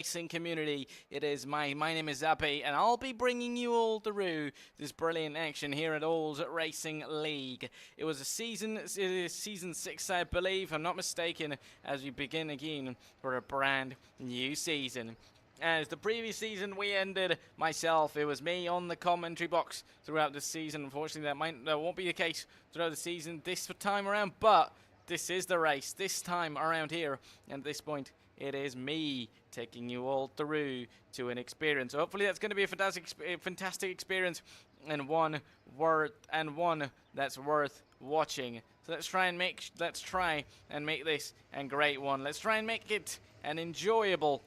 racing community. It is my name is Zappe, and I'll be bringing you all through this brilliant action here at Old Racing League. It was a season 6, I believe, if I'm not mistaken, as we begin again for a brand new season. As the previous season we ended, myself, it was me on the commentary box throughout the season. Unfortunately, that won't be the case throughout the season this time around, but this is the race this time around here, and at this point, it is me taking you all through to an experience. So hopefully that's going to be a fantastic experience, and one that's worth watching. So let's try and make this a great one. Let's try and make it an enjoyable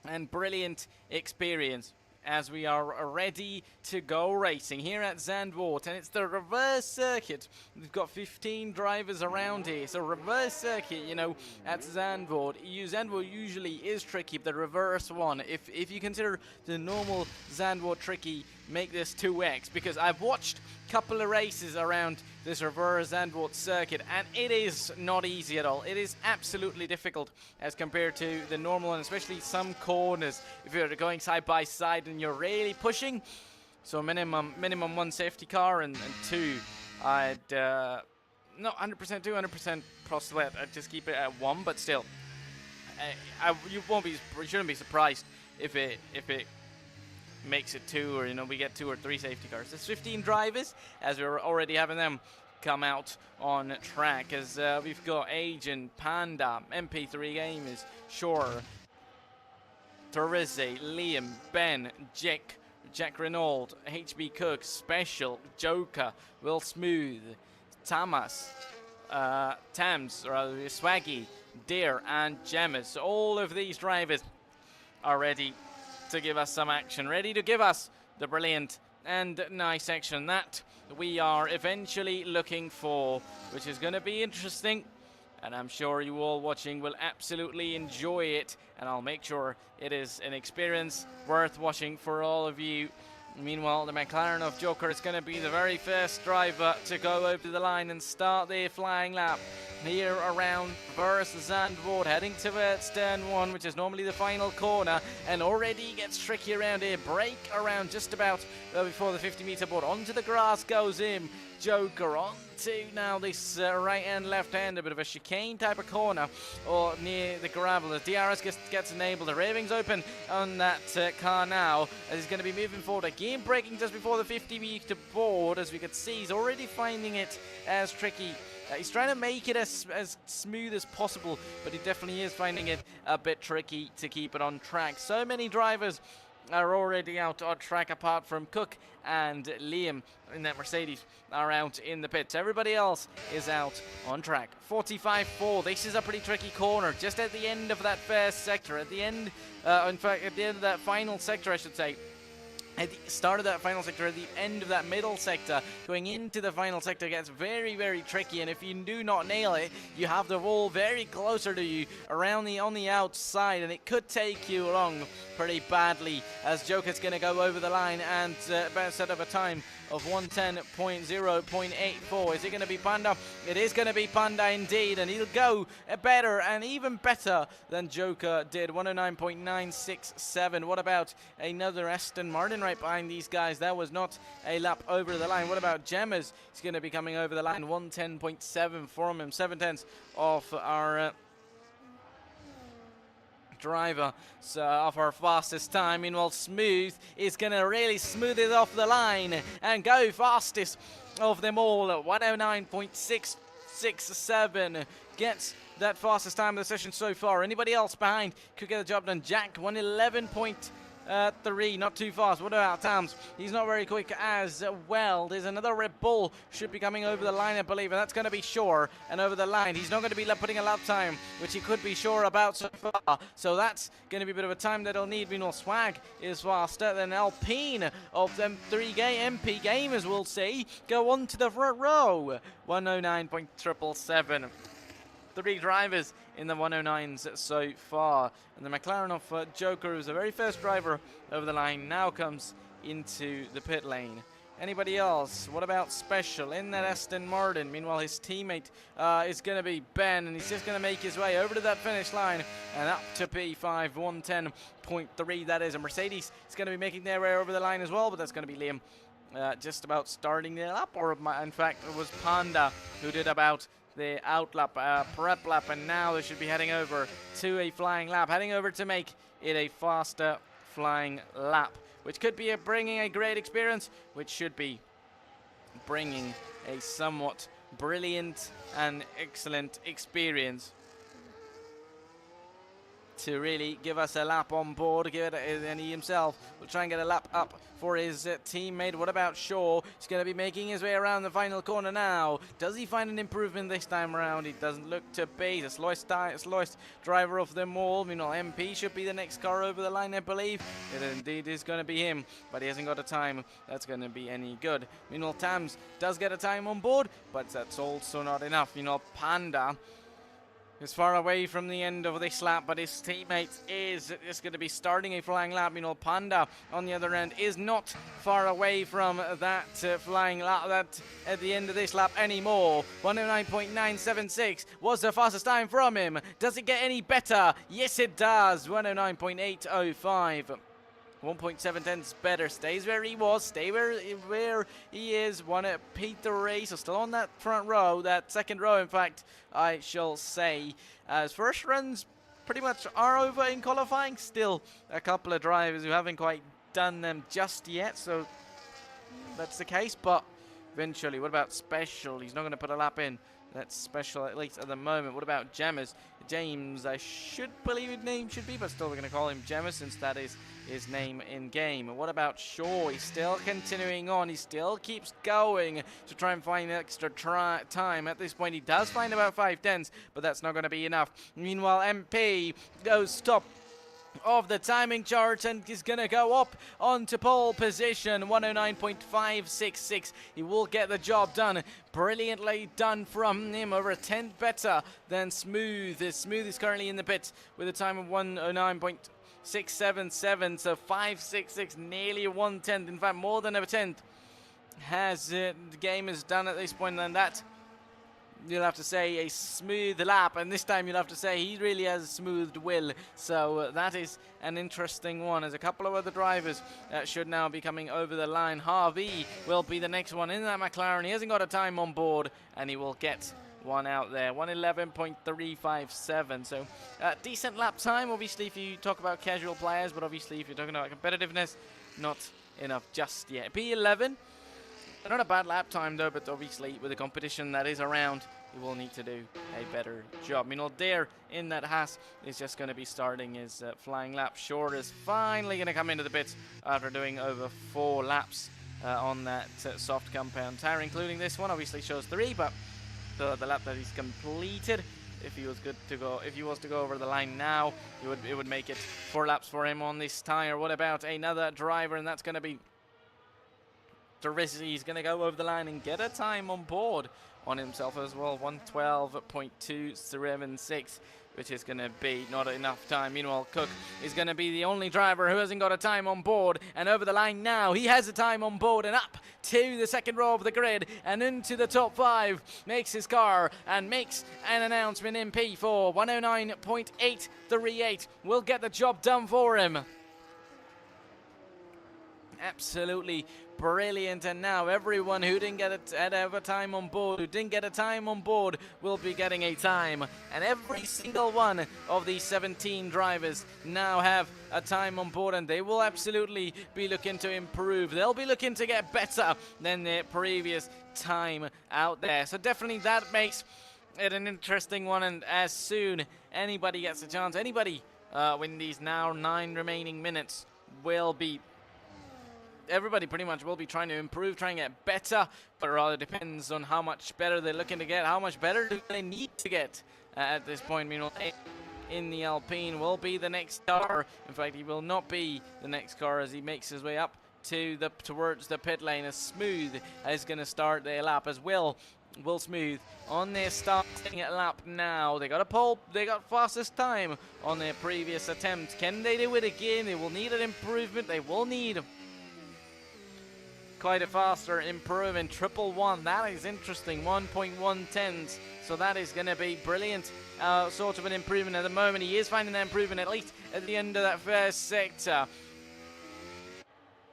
and brilliant experience as we are ready to go racing here at Zandvoort, and it's the reverse circuit. We've got 15 drivers around here, so reverse circuit, at Zandvoort. Zandvoort usually is tricky, but the reverse one, if you consider the normal Zandvoort tricky, make this 2x, because I've watched a couple of races around this reverse Zandvoort circuit, and it is not easy at all. It is absolutely difficult as compared to the normal, and especially some corners if you're going side by side and you're really pushing. So minimum one safety car, and two, I'd not 100% 200% proselyte. I'd just keep it at one, but still, you shouldn't be surprised if it makes it two, or we get 2 or 3 safety cars. There's 15 drivers, as we're already having them come out on track, as we've got Agent, Panda, MP3 Gamers, Shore, Therese, Liam, Ben, Jack Renault, HB Cook, Special, Joker, Will Smooth, Tamas, Tams, or Swaggy, Deer, and Gemmas. So all of these drivers are ready to give us some action, ready to give us the brilliant and nice action that we are eventually looking for, which is going to be interesting, and I'm sure you all watching will absolutely enjoy it, and I'll make sure it is an experience worth watching for all of you. Meanwhile, the McLaren of Joker is going to be the very first driver to go over the line and start their flying lap here around versus Zandvoort, heading towards turn 1, which is normally the final corner, and already gets tricky around here. Brake around just about before the 50-meter board. Onto the grass goes him, Joker. Onto now this right and left hand, a bit of a chicane type of corner, or near the gravel. The DRS gets enabled. The raving's open on that car now, as he's going to be moving forward again, braking just before the 50-meter board. As we could see, he's already finding it as tricky. He's trying to make it as smooth as possible, but he definitely is finding it a bit tricky to keep it on track. So many drivers are already out on track, apart from Cook and Liam in that Mercedes are out in the pits. Everybody else is out on track. 45-4. This is a pretty tricky corner, just at the end of that first sector. At the end, in fact, at the end of that final sector, I should say. At the start of that final sector, at the end of that middle sector, going into the final sector gets very, very tricky, and if you do not nail it, you have the wall very closer to you on the outside, and it could take you along pretty badly, as Joker's going to go over the line and set up a time of 110.0.84. Is it going to be Panda? It is going to be Panda indeed, and he'll go better and even better than Joker did. 109.967. What about another Aston Martin right behind these guys? That was not a lap over the line. What about Gemmas? He's going to be coming over the line. 110.7 from him. 7/10 off our driver, so of our fastest time. Meanwhile, Smooth is going to really smooth it off the line and go fastest of them all at 109.667. Gets that fastest time of the session so far. Anybody else behind could get the job done. Jack, 111.3, not too fast. What about Tams? He's not very quick as well. There's another Red Bull should be coming over the line, I believe, and that's going to be Shore. And over the line, he's not going to be putting a lap time, which he could be sure about so far. So that's going to be a bit of a time that he'll need. Meanwhile, Swag is faster than Alpine of them 3 MP gamers, we'll see. Go on to the front row. 109.777. 3 drivers in the 109s so far, and the McLaren of Joker, who's the very first driver over the line, now comes into the pit lane. Anybody else? What about Special in that Aston Martin? Meanwhile, his teammate is going to be Ben, and he's just going to make his way over to that finish line and up to P5, 110.3 that is. And Mercedes is going to be making their way over the line as well, but that's going to be Liam just about starting the lap, or in fact it was Panda who did about the out lap, prep lap, and now they should be heading over to a flying lap, heading over to make it a faster flying lap, which could be bringing a great experience, which should be bringing a somewhat brilliant and excellent experience to really give us a lap on board, and he himself will try and get a lap up for his teammate. What about Shaw? He's going to be making his way around the final corner now. Does he find an improvement this time around? He doesn't look to be. The slowest driver of them all. Meanwhile, MP should be the next car over the line, I believe. It indeed is going to be him, but he hasn't got a time that's going to be any good. Meanwhile, Tams does get a time on board, but that's also not enough. Panda is far away from the end of this lap, but his teammate is going to be starting a flying lap. Panda, on the other end, is not far away from that flying lap at the end of this lap anymore. 109.976 was the fastest time from him. Does it get any better? Yes, it does. 109.805. 1.7 tenths better. Stays where he was. Stay where he is. Won at P3. So still on that front row. That second row, in fact, I shall say. As first runs pretty much are over in qualifying. Still a couple of drivers who haven't quite done them just yet. So that's the case. But eventually, what about Special? He's not going to put a lap in. That's Special, at least at the moment. What about James? I should believe his name should be, but still we're going to call him James since that is his name in game. What about Shaw? He's still continuing on. He still keeps going to try and find extra time. At this point, he does find about 5 tenths, but that's not going to be enough. Meanwhile, MP goes top of the timing chart and is going to go up onto pole position. 109.566. He will get the job done. Brilliantly done from him. Over a tenth better than Smooth. Smooth is currently in the pits with a time of 109.677. So 566, nearly 1/10. In fact, more than a tenth has the game is done at this point, and that you'll have to say a smooth lap, and this time you'll have to say he really has a smooth will. So that is an interesting one, as a couple of other drivers should now be coming over the line. Harvey will be the next one in that McLaren. He hasn't got a time on board, and he will get one out there. 111.357. So decent lap time, obviously, if you talk about casual players, but obviously if you're talking about competitiveness, not enough just yet. P11. Not a bad lap time though, but obviously with the competition that is around, he will need to do a better job. Meanwhile, Dare in that Haas is just going to be starting his flying lap. Short is finally going to come into the pits after doing over 4 laps on that soft compound tire, including this one. Obviously shows 3, but the lap that he's completed, if he was to go over the line now, it would make it 4 laps for him on this tire. What about another driver? And that's going to be He's going to go over the line and get a time on board on himself as well. 112.276, which is going to be not enough time. Meanwhile, Cook is going to be the only driver who hasn't got a time on board, and over the line now. He has a time on board and up to the second row of the grid and into the top 5. Makes his car and makes an announcement in P4. 109.838 will get the job done for him. Absolutely brilliant. And now everyone who didn't get a time on board, will be getting a time. And every single one of these 17 drivers now have a time on board, and they will absolutely be looking to improve. They'll be looking to get better than their previous time out there. So definitely that makes it an interesting one. And as soon anybody gets a chance, anybody in these now 9 remaining minutes everybody pretty much will be trying to improve, trying to get better, but it rather depends on how much better they're looking to get, how much better do they need to get at this point. Meanwhile, in the Alpine will be the next car. In fact, he will not be the next car as he makes his way up towards the pit lane. As Smooth is going to start their lap as Will Smooth on their starting lap now. They got a pole, they got fastest time on their previous attempt. Can they do it again? They will need an improvement. They will need quite a faster improvement. 111, that is interesting. 1.110s. So that is going to be brilliant. Sort of an improvement at the moment. He is finding that improvement at least at the end of that first sector.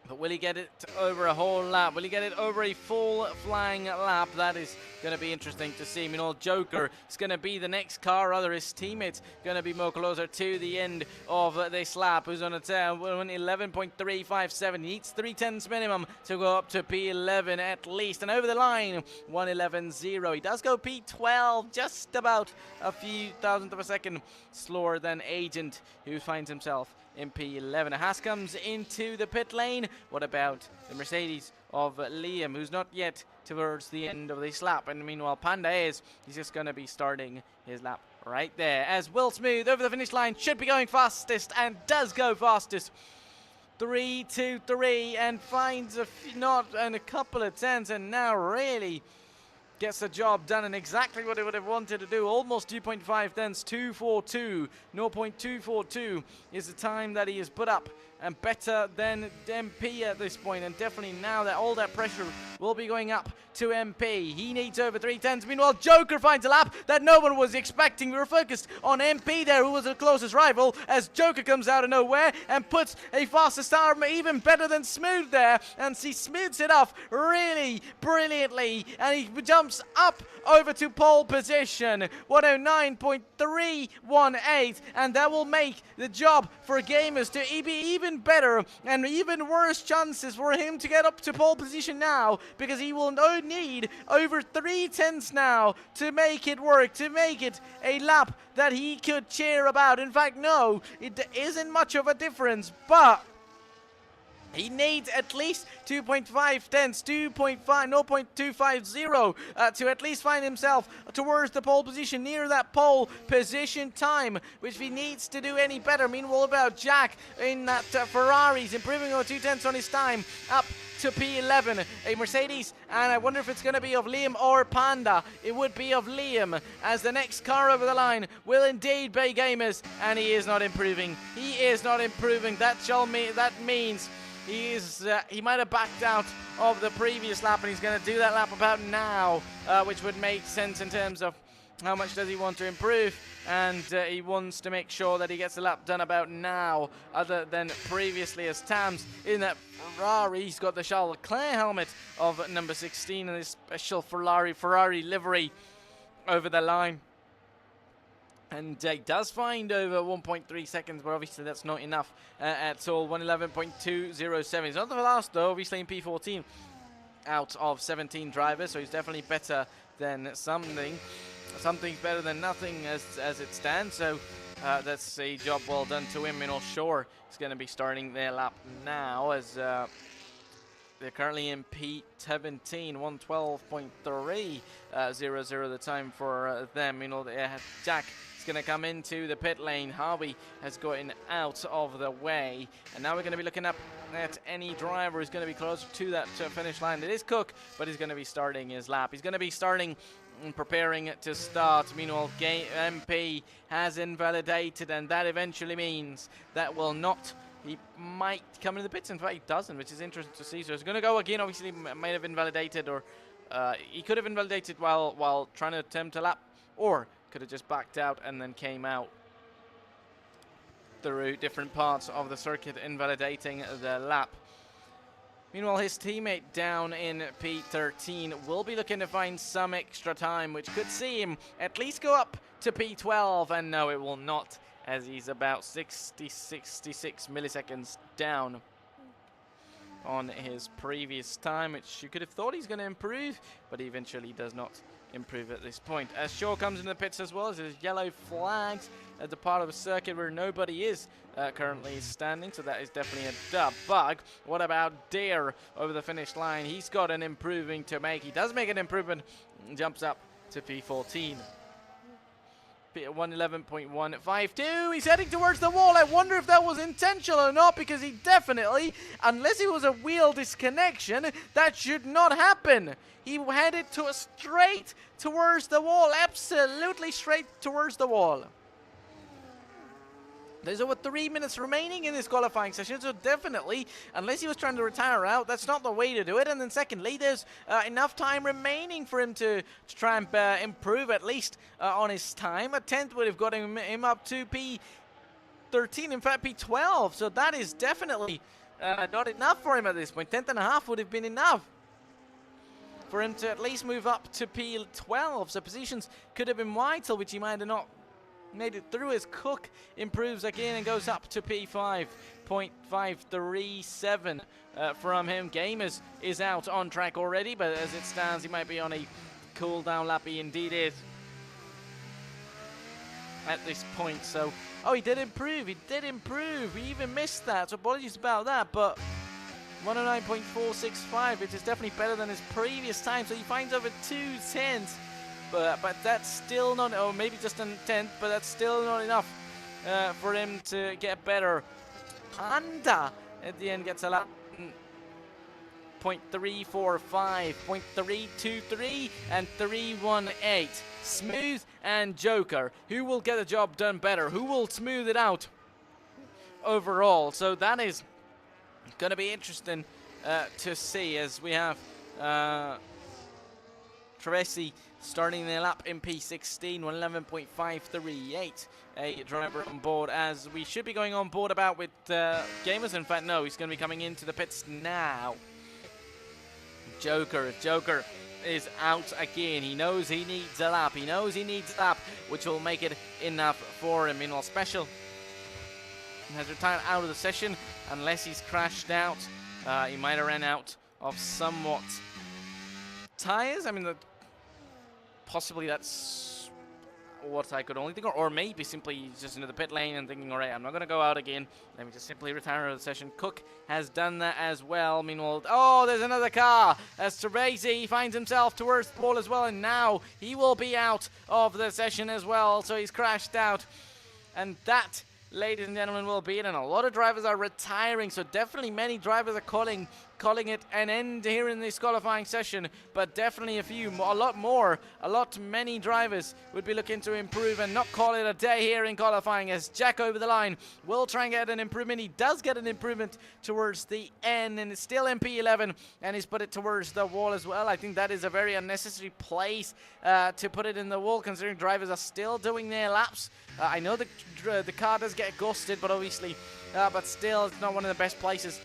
But will he get it over a whole lap? Will he get it over a full flying lap? That is going to be interesting to see. Meanwhile, Joker is going to be the next car. Rather, his teammate's going to be more closer to the end of this lap. Who's on a 11.357. He needs 3/10s minimum to go up to P11 at least. And over the line, 1:11.0. He does go P12, just about a few thousandths of a second slower than Agent, who finds himself in P11. Haas comes into the pit lane. What about the Mercedes of Liam, who's not yet towards the end of this lap? And meanwhile, Panda he's just going to be starting his lap right there. As Will Smooth over the finish line should be going fastest and does go fastest. 3.23 and finds a couple of tens, and now really gets the job done and exactly what he would have wanted to do. Almost 2.5 tenths, 2.42. 0.242 is the time that he has put up, and better than MP at this point. And definitely now that all that pressure will be going up to MP. He needs over 3/10s. Meanwhile, Joker finds a lap that no one was expecting. We were focused on MP there, who was the closest rival, as Joker comes out of nowhere and puts a fastest time even better than Smooth there. And he smooths it off really brilliantly, and he jumps up over to pole position. 109.318, and that will make the job for gamers to be even better and even worse chances for him to get up to pole position now, because he will need over 3/10s now to make it work, to make it a lap that he could cheer about. In fact, no, it isn't much of a difference, but he needs at least 2.5 tenths, 0.250 to at least find himself towards the pole position, near that pole position time, which he needs to do any better. Meanwhile, about Jack in that Ferrari's improving over 2/10 on his time, up to P11, a Mercedes, and I wonder if it's going to be of Liam or Panda. It would be of Liam, as the next car over the line will indeed be gamers, and he is not improving. He is not improving. That means he might have backed out of the previous lap, and he's going to do that lap about now, which would make sense in terms of how much does he want to improve, and he wants to make sure that he gets the lap done about now, other than previously, as Tams in that Ferrari. He's got the Charles Leclerc helmet of number 16 and his special Ferrari livery over the line. And he does find over 1.3 seconds, but obviously that's not enough at all. 1:11.207. He's not the last, though, obviously in P14 out of 17 drivers, so he's definitely better than something. Something's better than nothing as it stands, so that's a job well done to him. And sure, he's going to be starting their lap now, as they're currently in P17, 1:12.300 the time for them. Jack is going to come into the pit lane. Harvey has gotten out of the way, and now we're going to be looking up at any driver who's going to be closer to that finish line. It is Cook, but he's going to be starting his lap. He's going to be starting and preparing to start. Meanwhile, MP has invalidated, and that eventually means that will not. He might come into the pits. In fact, he doesn't, which is interesting to see. So he's going to go again. Obviously, might have invalidated, or he could have invalidated while trying to attempt a lap, or could have just backed out and then came out through different parts of the circuit, invalidating the lap. Meanwhile, his teammate down in P13 will be looking to find some extra time, which could see him at least go up to P12, and no, it will not, as he's about 66 milliseconds down on his previous time, which you could have thought he's going to improve, but he eventually does not improve at this point. As Shaw comes into the pits as well, as there's yellow flags at the part of a circuit where nobody is currently standing, so that is definitely a bug. What about Deere over the finish line? He's got an improving to make. He does make an improvement, jumps up to P14. 1:11.152. He's heading towards the wall. I wonder if that was intentional or not, because he definitely, unless it was a wheel disconnection, that should not happen. He headed straight towards the wall, absolutely straight towards the wall. There's over 3 minutes remaining in this qualifying session, so definitely, unless he was trying to retire out, that's not the way to do it. And then secondly, there's enough time remaining for him to try and improve at least on his time. A 10th would have got him up to P13, in fact P12, so that is definitely not enough for him at this point. 10th and a half would have been enough for him to at least move up to P12, so positions could have been vital, which he might have not made it through as Cook improves again and goes up to P5.537 from him. Gamers is out on track already, but as it stands, he might be on a cool down lap. He indeed is at this point. So, oh, he did improve. He did improve. He even missed that. So apologies about that, but 109.465, which is definitely better than his previous time. So he finds over 2/10. But that's still not, or maybe just a 10th, but that's still not enough for him to get better. Panda at the end gets a lap. 0.345, 0.323, and 318. Smooth and Joker. Who will get the job done better? Who will smooth it out overall? So that is going to be interesting to see, as we have Traversi starting the lap in P16, 111.538. A driver on board, as we should be going on board about with Gamers. In fact, no, he's going to be coming into the pits now. Joker is out again. He knows he needs a lap. He knows he needs a lap, which will make it enough for him. Meanwhile, Special has retired out of the session, unless he's crashed out. He might have ran out of somewhat tires. I mean, possibly that's what I could only think, or maybe simply he's just into the pit lane and thinking, all right, I'm not going to go out again. Let me just simply retire out of the session. Cook has done that as well. Meanwhile, oh, there's another car. As Teresi finds himself towards the pole as well, and now he will be out of the session as well. So he's crashed out, and that, ladies and gentlemen, will be it. And a lot of drivers are retiring, so definitely many drivers are calling it an end here in this qualifying session, but definitely many drivers would be looking to improve and not call it a day here in qualifying, as Jack over the line will try and get an improvement. He does get an improvement towards the end, and it's still MP11, and he's put it towards the wall as well. I think that is a very unnecessary place to put it in the wall, considering drivers are still doing their laps. I know the car does get ghosted, but obviously, but still, it's not one of the best places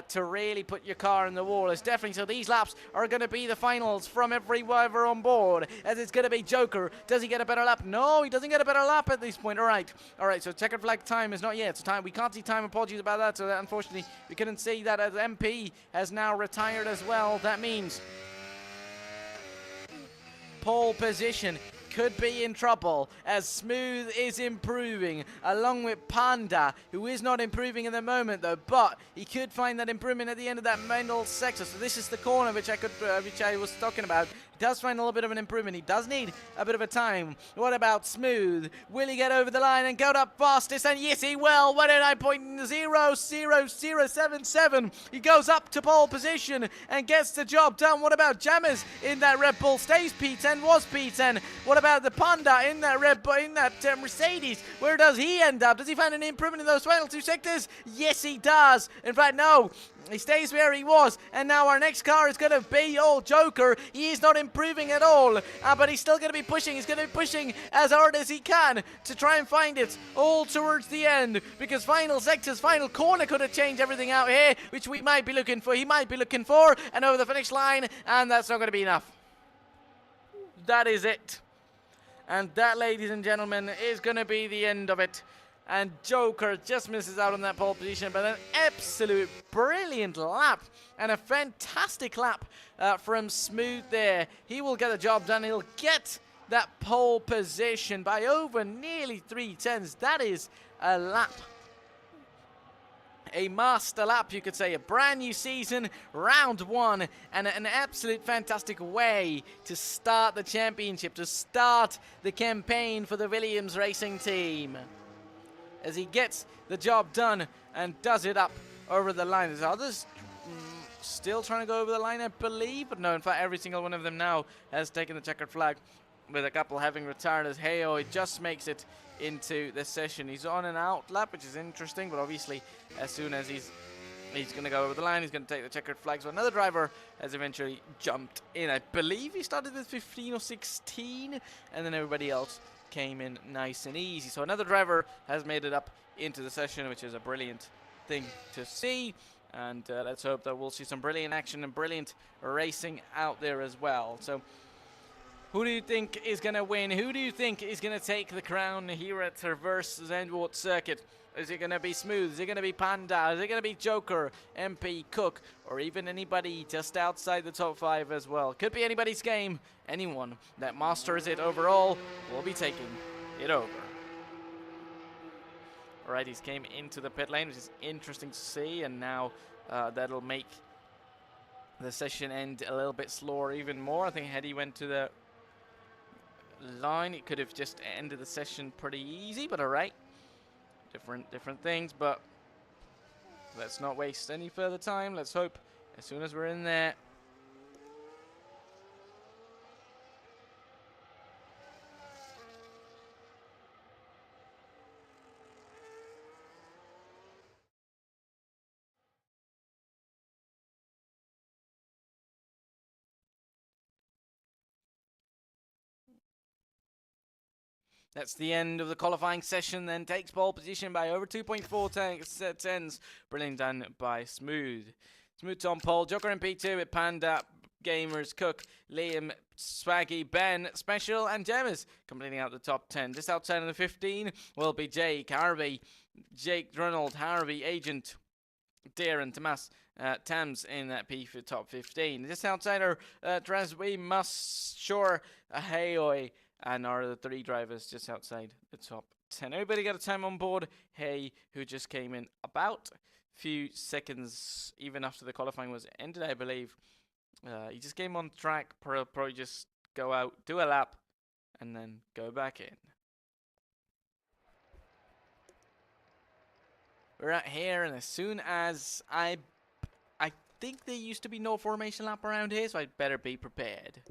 to really put your car in the wall. It's definitely, so these laps are going to be the finals from every driver on board, as it's going to be Joker. Does he get a better lap? No, he doesn't get a better lap at this point. All right, so checkered flag time is not yet. So time, we can't see time. Apologies about that. So that, unfortunately, we couldn't see that, as MP has now retired as well. That means pole position could be in trouble, as Smooth is improving along with Panda, who is not improving at the moment though, but he could find that improvement at the end of that middle sector. So this is the corner which I was talking about. He does find a little bit of an improvement. He does need a bit of a time. What about Smooth? Will he get over the line and go up fastest? And yes, he will. 109.00077. He goes up to pole position and gets the job done. What about Jammers in that Red Bull? Stays P10, was P10. What about the Panda in that Mercedes? Where does he end up? Does he find an improvement in those final two sectors? Yes, he does. In fact, no. He stays where he was, and now our next car is going to be old Joker. He is not improving at all, but he's still going to be pushing. He's going to be pushing as hard as he can to try and find it all towards the end, because final sectors, final corner could have changed everything out here, which we might be looking for. He might be looking for, and over the finish line, and that's not going to be enough. That is it. And that, ladies and gentlemen, is going to be the end of it. And Joker just misses out on that pole position, but an absolute brilliant lap and a fantastic lap from Smooth there. He will get the job done. He'll get that pole position by over nearly 3/10. That is a lap. A master lap, you could say. A brand new season, round one, and an absolute fantastic way to start the championship, to start the campaign for the Williams Racing team, as he gets the job done and does it up over the line. There's others still trying to go over the line, I believe, but no, in fact, every single one of them now has taken the checkered flag. with a couple having retired, as Heyo just makes it into the session. He's on an out lap, which is interesting, but obviously as soon as he's going to go over the line, he's going to take the checkered flag. So another driver has eventually jumped in. I believe he started with 15 or 16, and then everybody else came in nice and easy. So another driver has made it up into the session, which is a brilliant thing to see. And let's hope that we'll see some brilliant action and brilliant racing out there as well. So who do you think is going to win? Who do you think is going to take the crown here at Traverse Zandvoort Circuit? Is it going to be Smooth? Is it going to be Panda? Is it going to be Joker, MP, Cook, or even anybody just outside the top 5 as well? Could be anybody's game. Anyone that masters it overall will be taking it over. Alright, he's came into the pit lane, which is interesting to see, and now that'll make the session end a little bit slower even more. I think had he went to the line, it could have just ended the session pretty easy, but alright. Different things, but let's not waste any further time. Let's hope as soon as we're in there, that's the end of the qualifying session, then takes pole position by over 2.4 tens. Brilliant done by Smooth. Smooth on pole, Joker in P2 with Panda, Gamers, Cook, Liam, Swaggy, Ben, Special, and Gemmas completing out the top 10. Just outside of the 15 will be Jake, Harvey, Jake, Ronald, Harvey, Agent, Darren, Tomas, Tams in that P for top 15. Just outside our we must sure Hayoy, and are the 3 drivers just outside the top 10. Everybody got a time on board. Hey, who just came in about a few seconds even after the qualifying was ended, I believe. He just came on track, probably just go out, do a lap, and then go back in. We're out here, and as soon as I think there used to be no formation lap around here, so I'd better be prepared.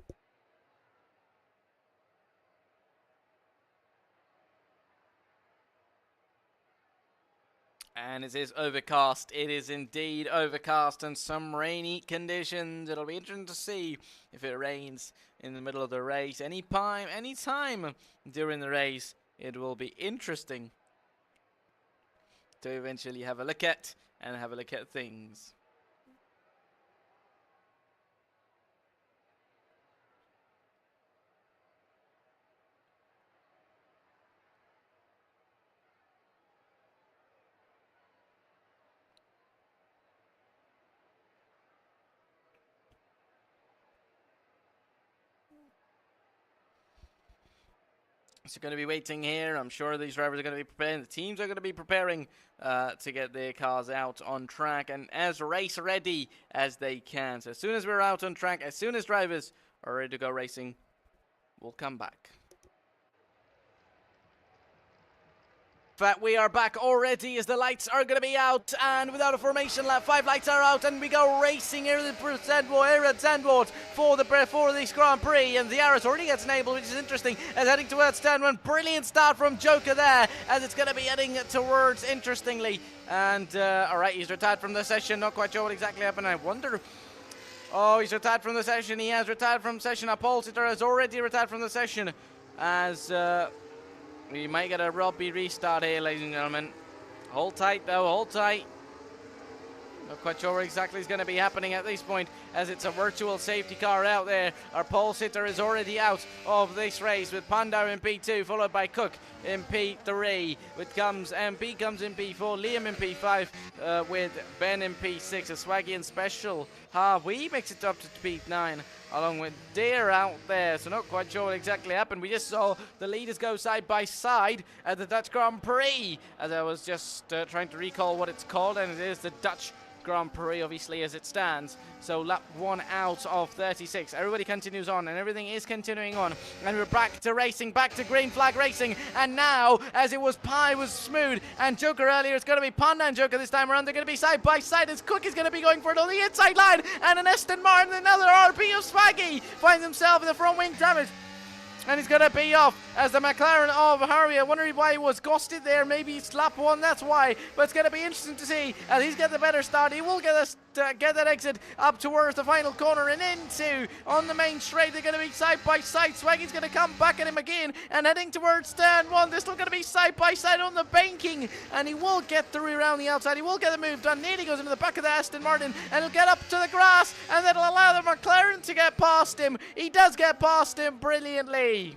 And it is overcast. It is indeed overcast and some rainy conditions. It'll be interesting to see if it rains in the middle of the race. Any time during the race, it will be interesting to eventually have a look at things. So going to be waiting here. I'm sure these drivers are going to be preparing. The teams are going to be preparing to get their cars out on track and as race ready as they can. So as soon as we're out on track, as soon as drivers are ready to go racing, we'll come back. But we are back already as the lights are going to be out, and without a formation lap, 5 lights are out, and we go racing here at Zandvoort for this Grand Prix, and the arrows already gets enabled, which is interesting, as heading towards turn 1. Brilliant start from Joker there, as it's going to be heading towards, interestingly, and alright, he's retired from the session, not quite sure what exactly happened. I wonder. Oh, he's retired from the session. He has retired from session. Our pole sitter has already retired from the session, as we might get a Robbie restart here, ladies and gentlemen. Hold tight, though. Hold tight. Not quite sure what exactly is going to be happening at this point, as it's a virtual safety car out there. Our pole sitter is already out of this race with Panda in P2, followed by Cook in P3. MP comes in P4, Liam in P5, with Ben in P6, a Swaggy and Special. We makes it up to P9, along with Deer out there. So not quite sure what exactly happened. We just saw the leaders go side by side at the Dutch Grand Prix, as I was just trying to recall what it's called, and it is the Dutch Grand Prix, obviously, as it stands. So lap 1 out of 36. Everybody continues on, and everything is continuing on. And we're back to racing, back to green flag racing. And now, as it was Smooth and Joker earlier, it's going to be Panda and Joker this time around. They're going to be side by side, as Cook is going to be going for it on the inside line. And an Aston Martin, another RP of Swaggy, finds himself in the front wing damage. and he's going to be off as the McLaren of Harvey. I wonder why he was ghosted there. Maybe he's lap 1, that's why. But it's going to be interesting to see as he's got the better start. He will get that exit up towards the final corner and into on the main straight. They're going to be side by side. Swaggy's going to come back at him again and heading towards turn 1. They're still going to be side by side on the banking, and he will get through around the outside. He will get the move done. Nearly goes into the back of the Aston Martin, and he'll get up to the grass, and that'll allow the McLaren to get past him. He does get past him brilliantly.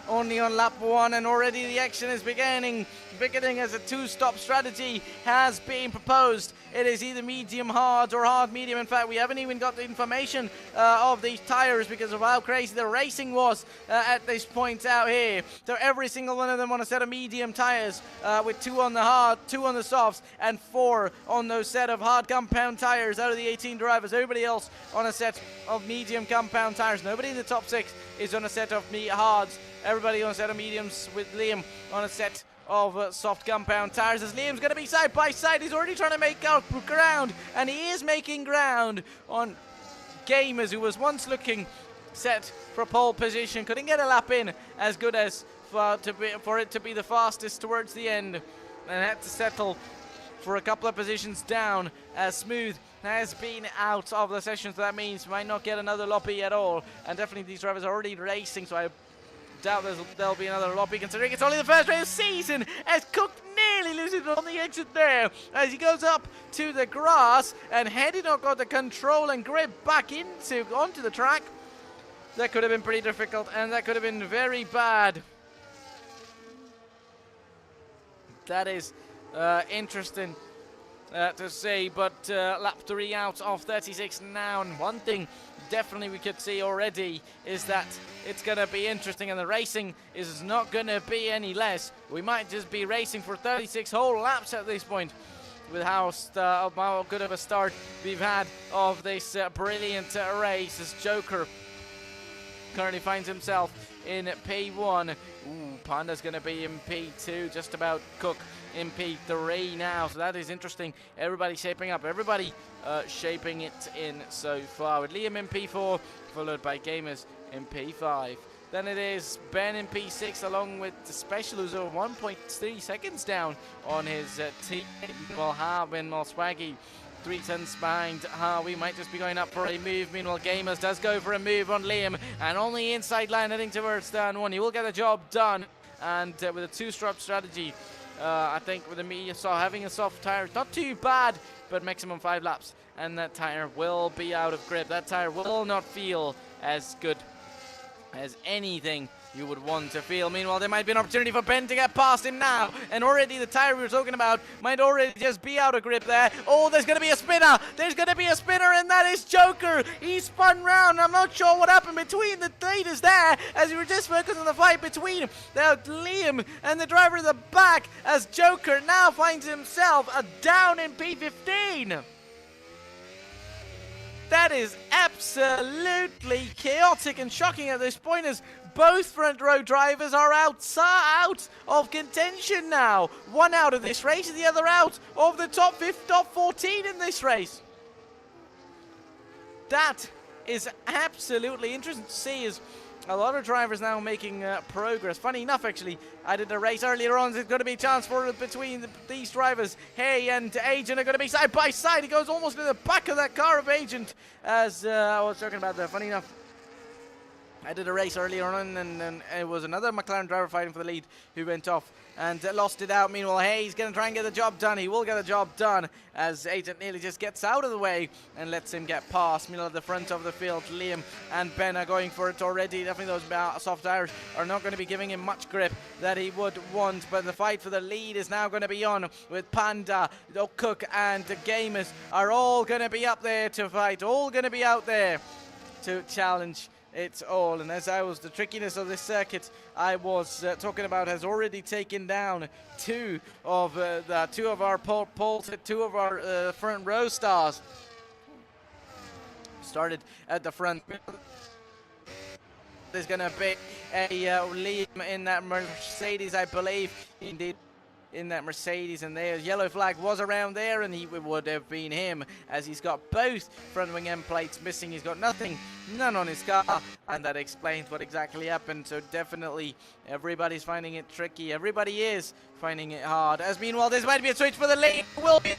Only on lap 1, and already the action is beginning as a 2-stop strategy has been proposed. It is either medium hard or hard medium. In fact, we haven't even got the information of these tires because of how crazy the racing was at this point out here. So every single one of them on a set of medium tires with 2 on the hard, 2 on the softs, and 4 on those set of hard compound tires out of the 18 drivers. Everybody else on a set of medium compound tires. Nobody in the top 6 is on a set of hards. Everybody on a set of mediums, with Liam on a set of soft compound tires, as Liam's going to be side by side. He's already trying to make out ground, and he is making ground on Gamers, who was once looking set for pole position. Couldn't get a lap in as good as for it to be the fastest towards the end, and had to settle for a couple of positions down, as Smooth has been out of the session. So that means we might not get another lobby at all, and definitely these drivers are already racing, so I doubt there'll be another lobby, considering it's only the first race of the season, as Cook nearly loses it on the exit there as he goes up to the grass, and Hedinock got the control and grip back onto the track. That could have been pretty difficult, and that could have been very bad. That is interesting to see, but lap 3 out of 36 now, and one thing definitely we could see already is that it's going to be interesting, and the racing is not going to be any less. We might just be racing for 36 whole laps at this point, with how good of a start we've had of this brilliant race, as Joker currently finds himself in P1. Ooh, Panda's going to be in P2, just about Cook in P3 now, so that is interesting. Everybody shaping up, everybody shaping it in so far, with Liam in P4, followed by Gamers in P5. Then it is Ben in P6, along with the Special, who's 1.3 seconds down on his team, while Harbin or Swaggy 3 tenths behind Harvey, might just be going up for a move. Meanwhile, Gamers does go for a move on Liam, and on the inside line heading towards turn 1. He will get the job done, and with a 2-strap strategy, I think with having a soft tire, not too bad, but maximum 5 laps, and that tire will be out of grip. That tire will not feel as good as anything you would want to feel. Meanwhile, there might be an opportunity for Ben to get past him now, and already the tire we were talking about might already just be out of grip there. Oh, there's going to be a spinner. There's going to be a spinner, and that is Joker. He spun round. I'm not sure what happened between the leaders there, as we were just focused on the fight between Liam and the driver in the back, as Joker now finds himself down in P15. That is absolutely chaotic and shocking at this point, as both front row drivers are out of contention now. One out of this race and the other out of the top 14 in this race. That is absolutely interesting to see, as a lot of drivers now making progress. Funny enough, actually, I did a race earlier on. There's going to be a chance for between these drivers. Hay and Agent are going to be side by side. He goes almost to the back of that car of Agent, as I was talking about that. Funny enough, I did a race earlier on, and it was another McLaren driver fighting for the lead who went off and lost it out. Meanwhile, Hayes going to try and get the job done. He will get the job done, as Agent nearly just gets out of the way and lets him get past. Meanwhile, at the front of the field, Liam and Ben are going for it already. Definitely those soft tires are not going to be giving him much grip that he would want, but the fight for the lead is now going to be on, with Panda, Cook and the Gamers are all going to be up there to fight, all going to be out there to challenge it's all. And as the trickiness of this circuit I was talking about has already taken down two of our front row stars. Started at the front. There's going to be a Liam in that Mercedes, I believe. Indeed, in that Mercedes, and the yellow flag was around there, and it would have been him, as he's got both front wing end plates missing. He's got none on his car, and that explains what exactly happened. So definitely everybody's finding it tricky. Everybody is finding it hard. As meanwhile, this might be a switch for the lead. Will be,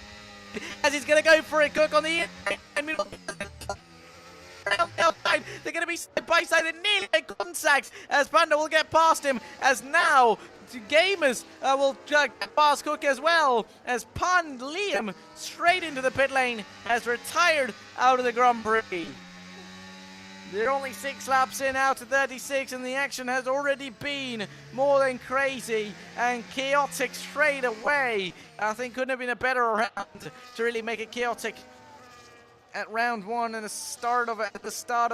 as he's going to go for it. Cook on the inside. They're going to be side by side and nearly contact, as Panda will get past him, as now Gamers will pass Cook as well, as Liam straight into the pit lane has retired out of the Grand Prix. They're only 6 laps in out of 36, and the action has already been more than crazy and chaotic straight away. I think couldn't have been a better round to really make it chaotic at round 1, and the start of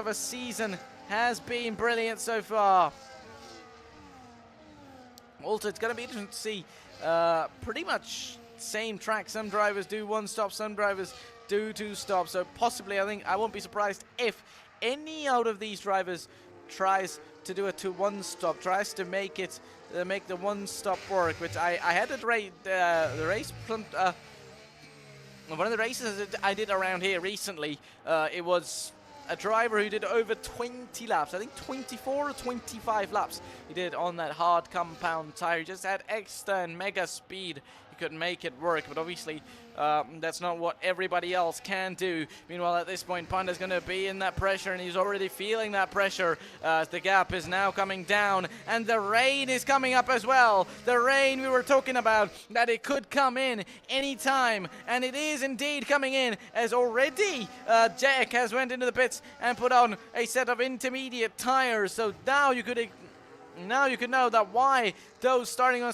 a season has been brilliant so far. Also, it's going to be interesting to see pretty much same track. Some drivers do 1 stop, some drivers do 2 stops. So possibly, I won't be surprised if any out of these drivers tries to do a 1 stop, tries to make it make the 1 stop work. Which I had the race. One of the races I did around here recently, it was a driver who did over 20 laps. I think 24 or 25 laps he did on that hard compound tire. He just had extra and mega speed. He couldn't make it work, but obviously that's not what everybody else can do. Meanwhile, at this point, Panda's going to be in that pressure, and he's already feeling that pressure as the gap is now coming down, and the rain is coming up as well. The rain we were talking about, that it could come in any time, and it is indeed coming in, as already Jack has went into the pits and put on a set of intermediate tires. So now you could know that why those starting on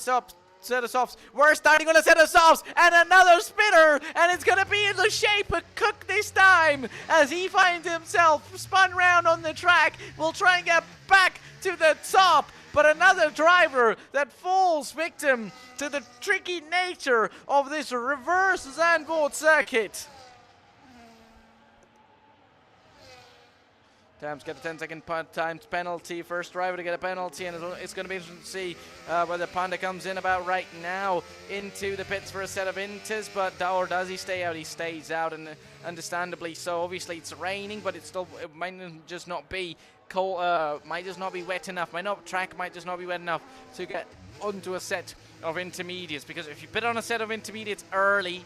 set of softs. We're starting on a set of softs, and another spinner, and it's going to be in the shape of Cook this time, as he finds himself spun round on the track. We'll try and get back to the top, but another driver that falls victim to the tricky nature of this reverse Zandvoort circuit. Tams get a 10-second times penalty. First driver to get a penalty, and it's going to be interesting to see whether Panda comes in about right now into the pits for a set of inters, or does he stay out? He stays out, and understandably so. Obviously, it's raining, but it might just not be cold. Might just not be wet enough. Track might just not be wet enough to get onto a set of intermediates. Because if you put on a set of intermediates early,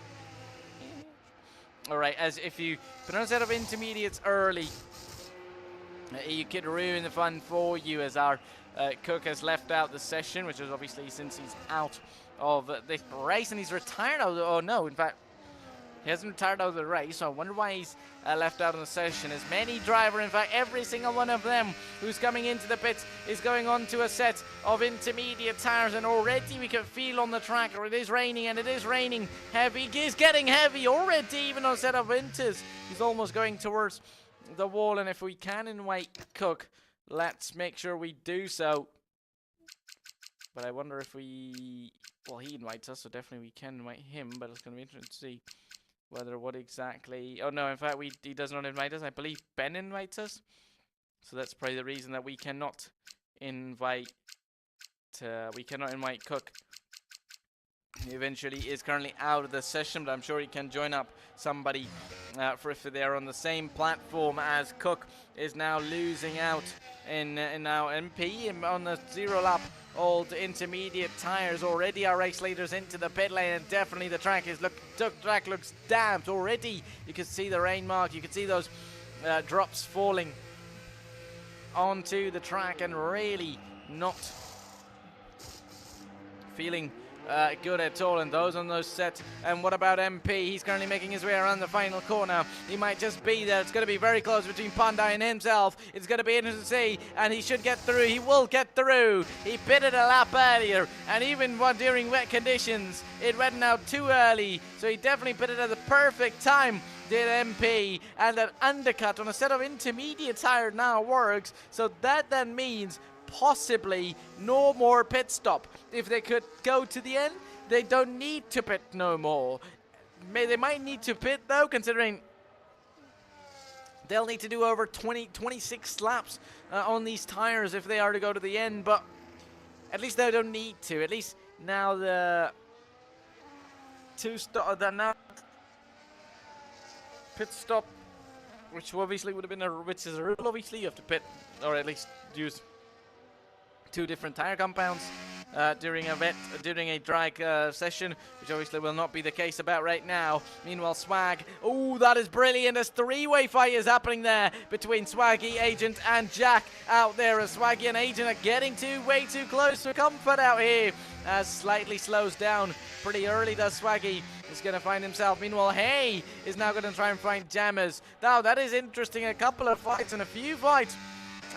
all right, as if you put on a set of intermediates early, you could ruin the fun for you, as our Cook has left out the session, which is obviously since he's out of this race, and he's retired out of the, oh no, in fact, he hasn't retired out of the race, so I wonder why he's left out of the session. As many driver, in fact, every single one of them who's coming into the pits is going on to a set of intermediate tires, and already we can feel on the track, or it is raining, and it is raining heavy. It is getting heavy already, even on a set of inters. He's almost going towards the wall, and if we can invite Cook, let's make sure we do so. But I wonder if he invites us, so definitely we can invite him, but it's going to be interesting to see what exactly. Oh no, in fact he does not invite us. I believe Ben invites us, so that's probably the reason that we cannot invite Cook. He eventually is currently out of the session, but I'm sure he can join up somebody if they're on the same platform, as Cook is now losing out in now MP on the 0 lap old intermediate tires. Already our race leaders into the pit lane, and definitely the track looks damped already. You can see the rain mark, you can see those drops falling onto the track, and really not feeling good at all, and those on those sets. And what about MP? He's currently making his way around the final corner. He might just be there. It's going to be very close between Panda and himself. It's going to be interesting to see, and he should get through. He will get through. He pitted a lap earlier, and even during wet conditions, it went out too early, so he definitely pitted at the perfect time, did MP, and that undercut on a set of intermediate tire now works. So that then means possibly no more pit stop. If they could go to the end, they don't need to pit no more. They might need to pit though, considering they'll need to do over 26 laps on these tires if they are to go to the end, but at least they don't need to. At least now That pit stop, which obviously would have been which is a rule. Obviously, you have to pit, or at least use 2 different tire compounds during a drag session, which obviously will not be the case about right now. Meanwhile, Swag, oh, that is brilliant. There's 3-way fight is happening there between Swaggy, Agent, and Jack out there, as Swaggy and Agent are getting way too close for comfort out here, as slightly slows down pretty early. Does Swaggy is going to find himself. Meanwhile, Hay is now going to try and find Jammers. Now, that is interesting. A couple of fights and a few fights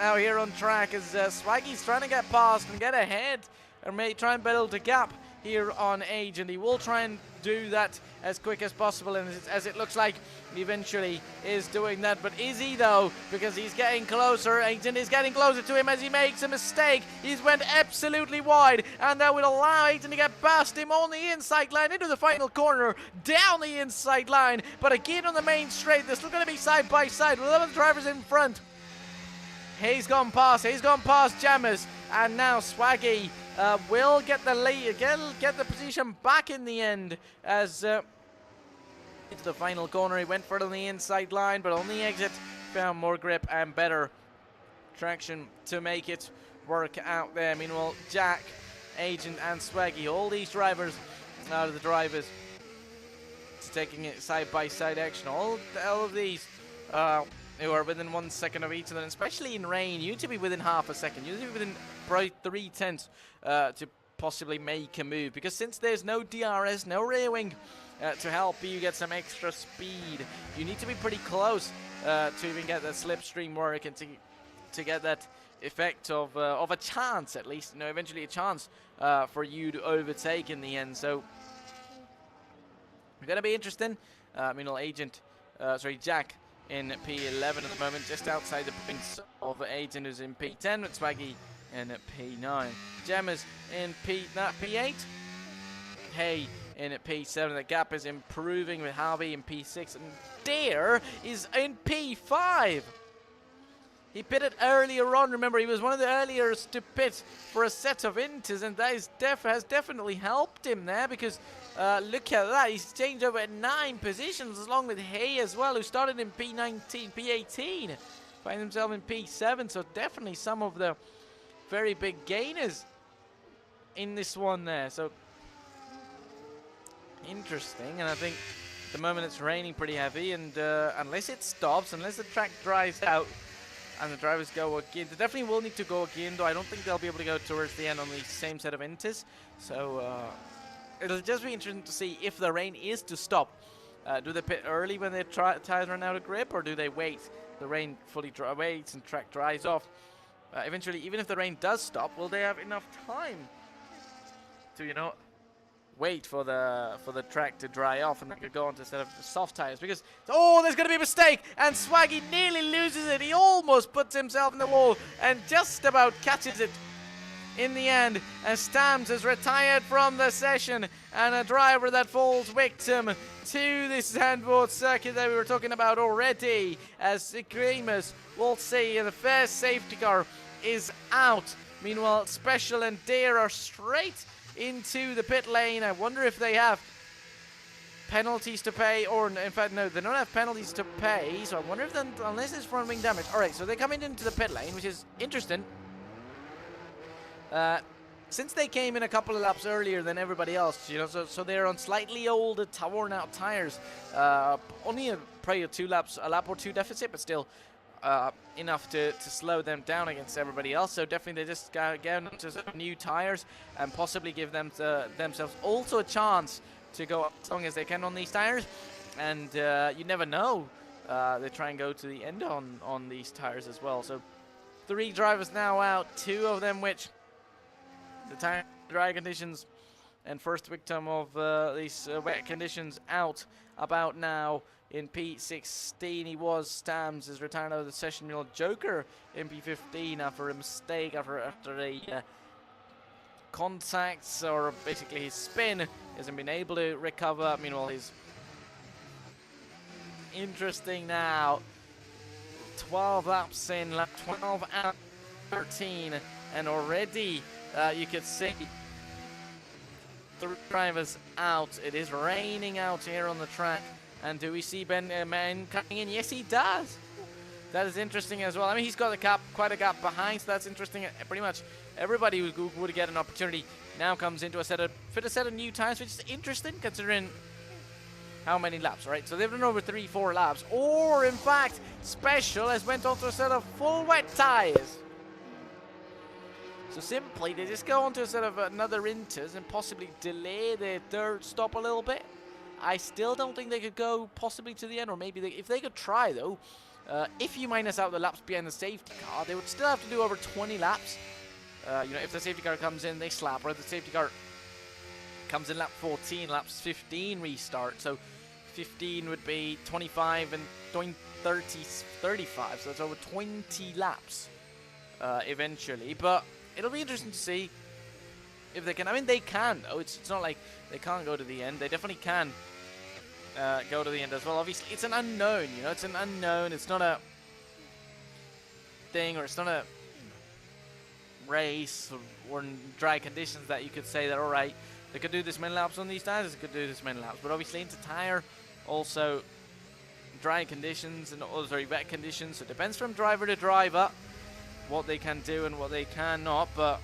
out here on track as Swaggy's trying to get past and get ahead, or may try and build a gap here on Agent. He will try and do that as quick as possible, and as it looks like he eventually is doing that. But is he though? Because he's getting closer. Agent is getting closer to him as he makes a mistake. He's went absolutely wide, and that will allow Agent to get past him on the inside line into the final corner, down the inside line. But again on the main straight, they're still going to be side by side with other drivers in front. Hayes gone past Jammers, and now Swaggy will get the lead, get the position back in the end, as into the final corner. He went for it on the inside line, but on the exit found more grip and better traction to make it work out there. Meanwhile, Jack, Agent, and Swaggy, all these drivers out of the drivers, taking it side by side action. All of these who are within 1 second of each other, and especially in rain, you need to be within half a second. You need to be within probably 3/10 to possibly make a move, because since there's no DRS, no rear wing to help you get some extra speed, you need to be pretty close to even get that slipstream work and to get that effect of a chance, at least, eventually a chance for you to overtake in the end. So it's gonna be interesting. Meanwhile, Jack in P11 at the moment, just outside the points of Agent, who's in P10 with Swaggy in P9. Jammers in P8. Hay in P7. The gap is improving with Harvey in P6, and Dare is in P5. He pitted earlier on. Remember, he was one of the earliest to pit for a set of inters, and that has definitely helped him there, because look at that. He's changed over 9 positions, along with Hay as well, who started in P18, find himself in P7. So definitely some of the very big gainers in this one there. So interesting, and I think at the moment it's raining pretty heavy, and unless it stops, unless the track dries out, and the drivers go again, they definitely will need to go again, though I don't think they'll be able to go towards the end on the same set of inters. So it'll just be interesting to see if the rain is to stop. Do they pit early when their tires run out of grip, or do they wait? The rain fully waits and track dries off. Eventually, even if the rain does stop, will they have enough time to, wait for the track to dry off, and they could go on to a set of soft tires? Because, oh, there's going to be a mistake, and Swaggy nearly loses it. He almost puts himself in the wall and just about catches it in the end, as Stams is retired from the session, and a driver that falls victim to this Zandvoort circuit that we were talking about already, as Grimus will see, and the first safety car is out. Meanwhile, Special and Dare are straight into the pit lane. I wonder if they have penalties to pay, or in fact no, they don't have penalties to pay, so I wonder if then, unless it's front wing damage. Alright, so they're coming into the pit lane, which is interesting. Since they came in a couple of laps earlier than everybody else, so they're on slightly older, worn out tires. Only probably a lap or two deficit, but still enough to slow them down against everybody else. So definitely they just get onto some new tires and possibly give themselves also a chance to go as long as they can on these tires. And you never know, they try and go to the end on these tires as well. So 3 drivers now out, 2 of them which the tire dry conditions and first victim of these wet conditions out about now. In P16 he was. Stams is retired out of the session. Joker in P15 after a mistake, after a contacts, or basically his spin, hasn't been able to recover. Meanwhile, he's interesting now. 12 laps in, lap 12 out 13, and already you could see three drivers out. It is raining out here on the track. And do we see Ben coming in? Yes, he does. That is interesting as well. I mean, he's got quite a gap behind, so that's interesting. Pretty much everybody who would get an opportunity now comes into a set of new tires, which is interesting considering how many laps, right? So they've done over 3-4 laps. Or, in fact, Special has went on to a set of full wet tires. So simply, they just go on to a set of another Inters and possibly delay their third stop a little bit. I still don't think they could go possibly to the end, or maybe if they could try, though. If you minus out the laps behind the safety car, they would still have to do over 20 laps. If the safety car comes in, they slap, or if the safety car comes in lap 14, laps 15 restart. So 15 would be 25 and doing 35, so that's over 20 laps eventually. But it'll be interesting to see if they can. I mean, they can, though. It's not like they can't go to the end. They definitely can go to the end as well. Obviously, it's an unknown, it's an unknown. It's not a thing, or it's not a race or in dry conditions that you could say that, all right, they could do this many laps on these tires, they could do this many laps. But obviously, into tire, also dry conditions and wet conditions. So it depends from driver to driver what they can do and what they cannot. But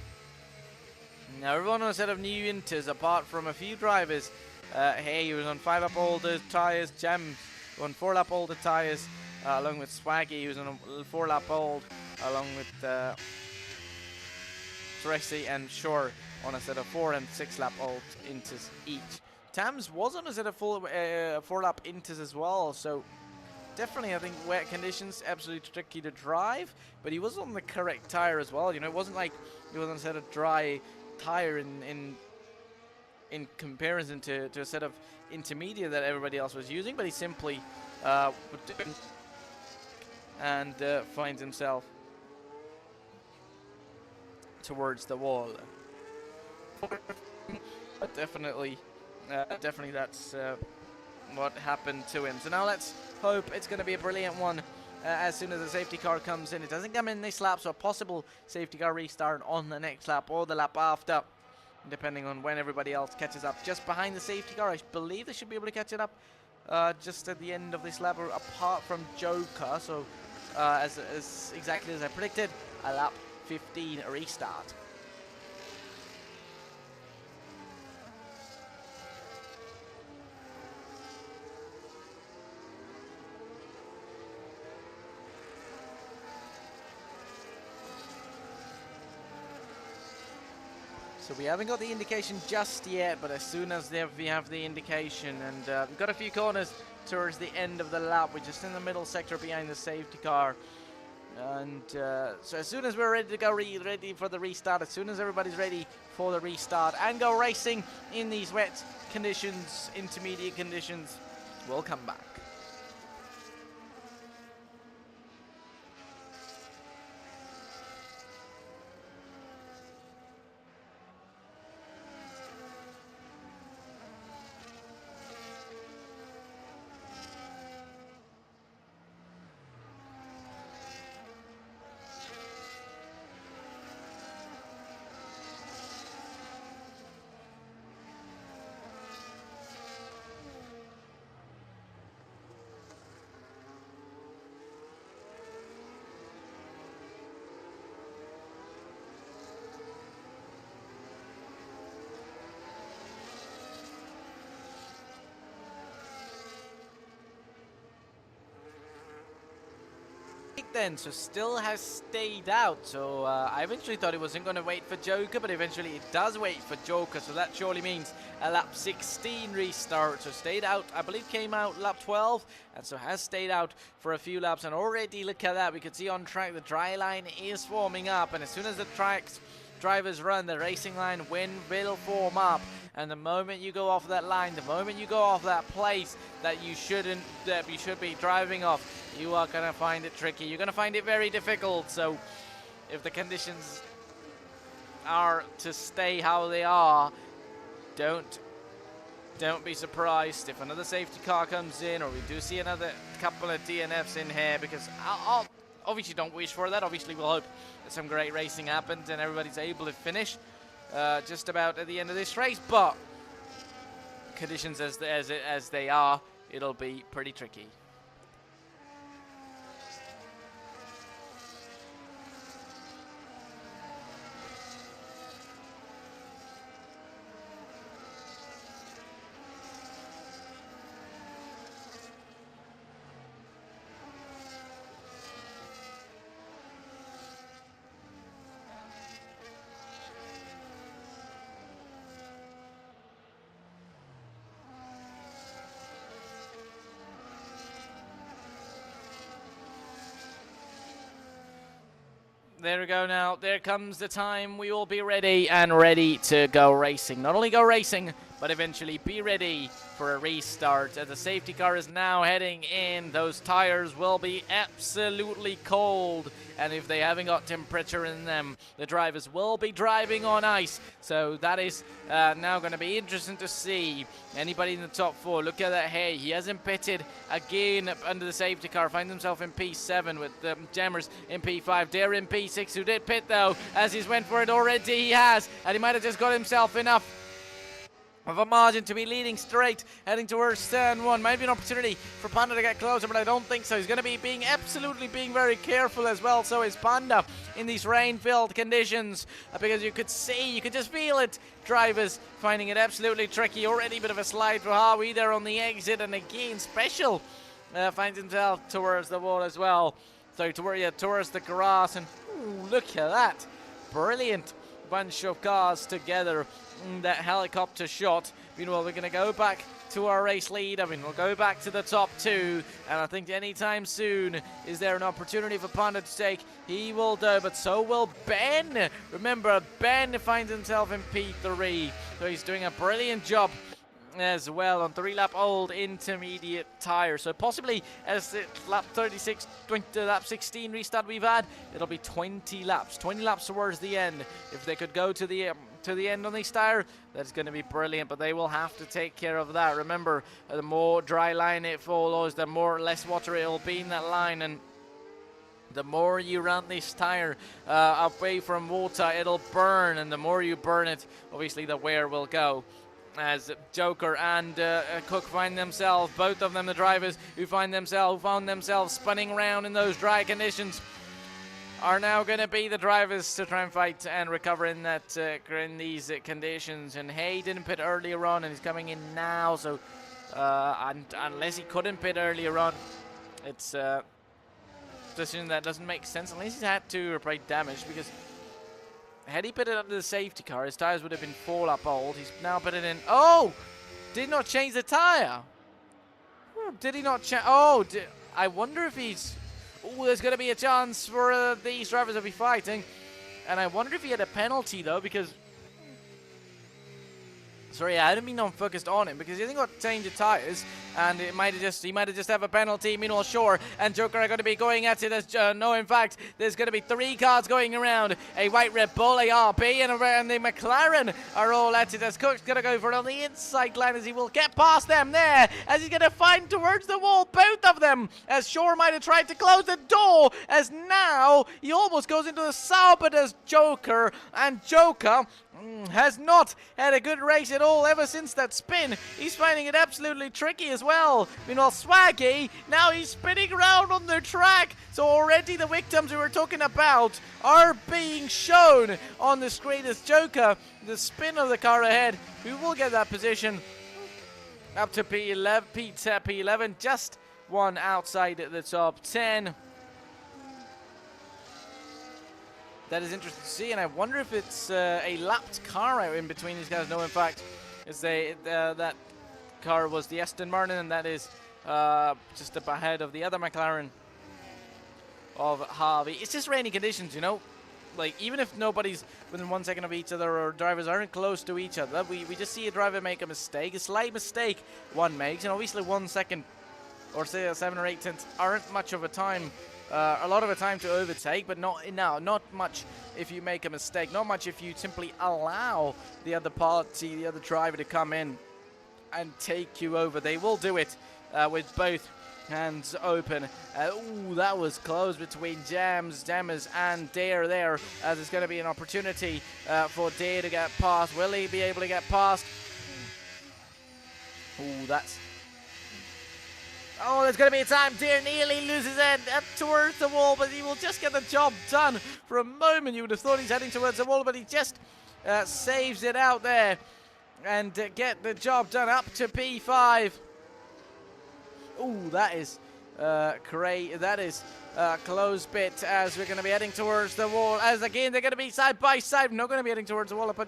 now everyone on a set of new Inters, apart from a few drivers. Hey, he was on 5-lap older tires. Jam on 4-lap older tires, along with Swaggy. He was on a 4-lap old, along with Tracy and Shore on a set of 4 and 6-lap old Inters each. Tams was on a set of 4-lap Inters as well, so definitely I think wet conditions, absolutely tricky to drive, but he was on the correct tire as well. It wasn't like he was on a set of dry tire in comparison to a set of intermediate that everybody else was using, but he simply and finds himself towards the wall. But definitely that's what happened to him. So now let's hope it's going to be a brilliant one as soon as the safety car comes in. It doesn't come in this lap, so a possible safety car restart on the next lap or the lap after, depending on when everybody else catches up. Just behind the safety car, I believe they should be able to catch it up just at the end of this lap, apart from Joker. So as exactly as I predicted, a lap 15 restart. So we haven't got the indication just yet, but as soon as we have the indication, and we've got a few corners towards the end of the lap. We're just in the middle sector behind the safety car. And so as soon as we're ready to go, ready for the restart, as soon as everybody's ready for the restart and go racing in these wet conditions, intermediate conditions, we'll come back. Then, so still has stayed out. So I eventually thought it wasn't going to wait for Joker, but eventually it does wait for Joker. So that surely means a lap 16 restart. So stayed out, I believe came out lap 12, and so has stayed out for a few laps. And already look at that, we could see on track the dry line is forming up, and as soon as the drivers run, the racing line will form up. And the moment you go off that line, the moment you go off that place that you should be driving off, you are going to find it tricky. You're going to find it very difficult. So if the conditions are to stay how they are, don't be surprised if another safety car comes in, or we do see another couple of DNFs in here, because I'll obviously don't wish for that. Obviously we'll hope that some great racing happens and everybody's able to finish just about at the end of this race, but conditions as they are, it'll be pretty tricky. There we go now. There comes the time we will be ready and ready to go racing. Not only go racing, but eventually be ready for a restart. As the safety car is now heading in, those tires will be absolutely cold. And if they haven't got temperature in them, the drivers will be driving on ice. So that is now going to be interesting to see. Anybody in the top 4, look at that. Hey, he hasn't pitted again under the safety car. Finds himself in P7 with the Jammers in P5. Dare in P6, who did pit though, as he's went for it already. He has, and he might have just got himself enough of a margin to be leading straight, heading towards turn 1. Might be an opportunity for Panda to get closer, but I don't think so. He's going to be being very careful as well. So is Panda in these rain-filled conditions, because you could just feel it. Drivers finding it absolutely tricky. Already a bit of a slide for Harvey there on the exit, and again, Special finds himself towards the wall as well. So towards the grass, and ooh, look at that. Brilliant bunch of cars together. That helicopter shot. Meanwhile, we're going to go back to our race lead. I mean, we'll go back to the top 2, and I think anytime soon is there an opportunity for Panda to take. He will do, but so will Ben. Remember, Ben finds himself in P3, so he's doing a brilliant job as well on 3-lap old intermediate tire. So possibly as the lap 36, lap 16 restart we've had, it'll be 20 laps towards the end. If they could go to the end on this tire, that's going to be brilliant, but they will have to take care of that. Remember, the more dry line it follows, the less water it will be in that line, and the more you run this tire away from water, it'll burn, and the more you burn it, obviously the wear will go. As Joker and Cook find themselves, both of them the drivers who found themselves spinning around in those dry conditions, are now going to be the drivers to try and fight and recover in these conditions. And Hay didn't pit earlier on, and he's coming in now. So unless he couldn't pit earlier on, it's a decision that doesn't make sense. Unless he's had to repair damage, because had he pitted under the safety car, his tires would have been 4-lap old. He's now pitted in. Oh, did not change the tire. Did he not change? Oh, I wonder if he's. Oh, there's going to be a chance for these drivers to be fighting. And I wonder if he had a penalty, though, because. Sorry, I hadn't been focused on him, because he hasn't got to change the tires, and he might have just have a penalty. Meanwhile, Shore and Joker are going to be going at it as no, in fact, there's going to be 3 cars going around. A white Red Bull, a RB, and the McLaren are all at it, as Cook's going to go for it on the inside line, as he will get past them there, as he's going to find towards the wall, both of them, as Shore might have tried to close the door, as now he almost goes into the Sauber as Joker, and Joker has not had a good race at all ever since that spin. He's finding it absolutely tricky as well. Meanwhile, Swaggy, now he's spinning around on the track. So already the victims we were talking about are being shown on the screen as Joker, the spin of the car ahead, who will get that position up to P11, just one outside the top 10. That is interesting to see, and I wonder if it's a lapped car out in between these guys. No, in fact, that car was the Aston Martin, and that is just up ahead of the other McLaren of Harvey. It's just rainy conditions, you know. Like, even if nobody's within 1 second of each other, or drivers aren't close to each other, we just see a driver make a mistake, a slight mistake one makes, and obviously 1 second or say 7 or 8 tenths aren't much of a time. A lot of a time to overtake, but not much if you make a mistake. Not much if you simply allow the other party, the other driver to come in and take you over. They will do it with both hands open. Ooh, that was close between Jammers and Dare there, as it's going to be an opportunity for Dare to get past. Will he be able to get past? Ooh, that's... Oh, there's going to be a time. Deer nearly loses it up towards the wall, but he will just get the job done. For a moment, you would have thought he's heading towards the wall, but he just saves it out there and get the job done up to P5. Ooh, that is great. That is close bit as we're going to be heading towards the wall. As again, they're going to be side by side. Not going to be heading towards the wall, but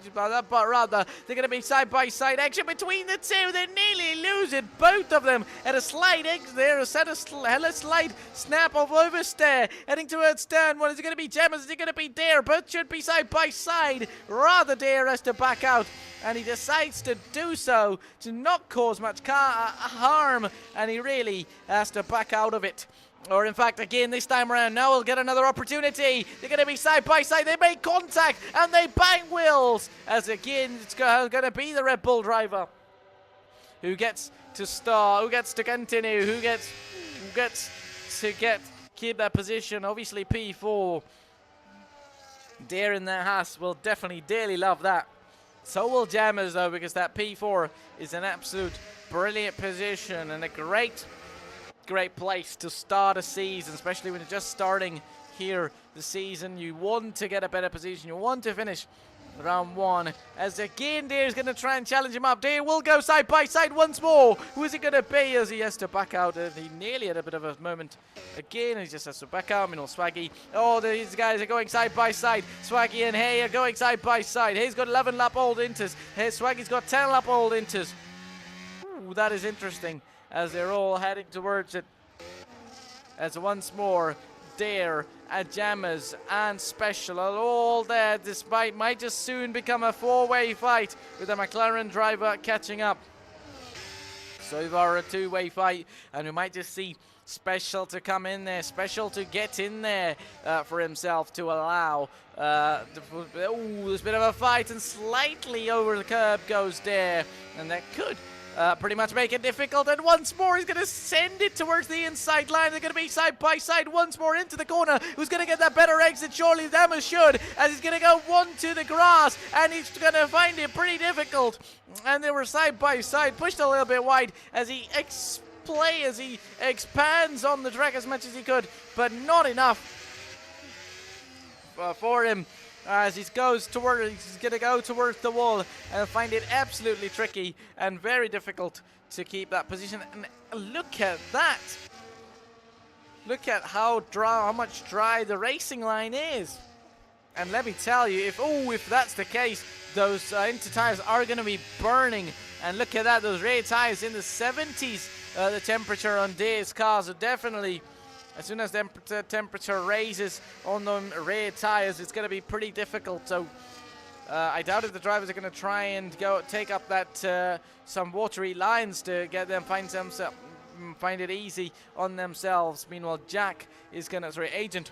rather they're going to be side by side action between the two. They nearly lose it, both of them. At a slight exit there, a slight snap of oversteer, heading towards turn one. Is it going to be Gemma? Is it going to be Dare? Both should be side by side. Rather, Dare has to back out, and he decides to do so to not cause much harm, and he really has to back out of it. Or in fact, again, this time around, now we'll get another opportunity. They're going to be side by side. They make contact, and they bang wheels. As again, it's going to be the Red Bull driver who gets to start, who gets to continue, who gets to keep that position. Obviously, P4. Dare in their Haas will definitely dearly love that. So will Jammers, though, because that P4 is an absolute brilliant position and a great place to start a season, especially when you're just starting here the season. You want to get a better position. You want to finish round one. As again, Dare is going to try and challenge him up. Dare will go side by side once more. Who is it going to be as he has to back out? He nearly had a bit of a moment again. He just has to back out. Swaggy. Oh, these guys are going side by side. Swaggy and Hay are going side by side. Hay's got 11 lap old inters. Swaggy's got 10 lap old inters. Ooh, that is interesting, as they're all heading towards it. As once more, Dare, Jammers, and Special are all there, despite might just soon become a four-way fight with the McLaren driver catching up. So far a two-way fight, and we might just see Special to come in there, Special to get in there for himself to allow. Ooh, there's a bit of a fight, and slightly over the curb goes Dare, and that could pretty much make it difficult, and once more he's going to send it towards the inside line. They're going to be side by side once more into the corner. Who's going to get that better exit? Surely Dama should, as he's going to go one to the grass, and he's going to find it pretty difficult. And they were side by side, pushed a little bit wide as he expands on the track as much as he could, but not enough for him. As he's going to go towards the wall and find it absolutely tricky and very difficult to keep that position. And look at that. Look at how much dry the racing line is. And let me tell you, if that's the case, those inter tires are going to be burning. And look at that, those rear tires in the 70s. The temperature on Dare's cars are definitely... As soon as the temperature raises on the rear tires, it's going to be pretty difficult. So I doubt if the drivers are going to try and take up that some watery lines to get them find it easy on themselves. Meanwhile, Agent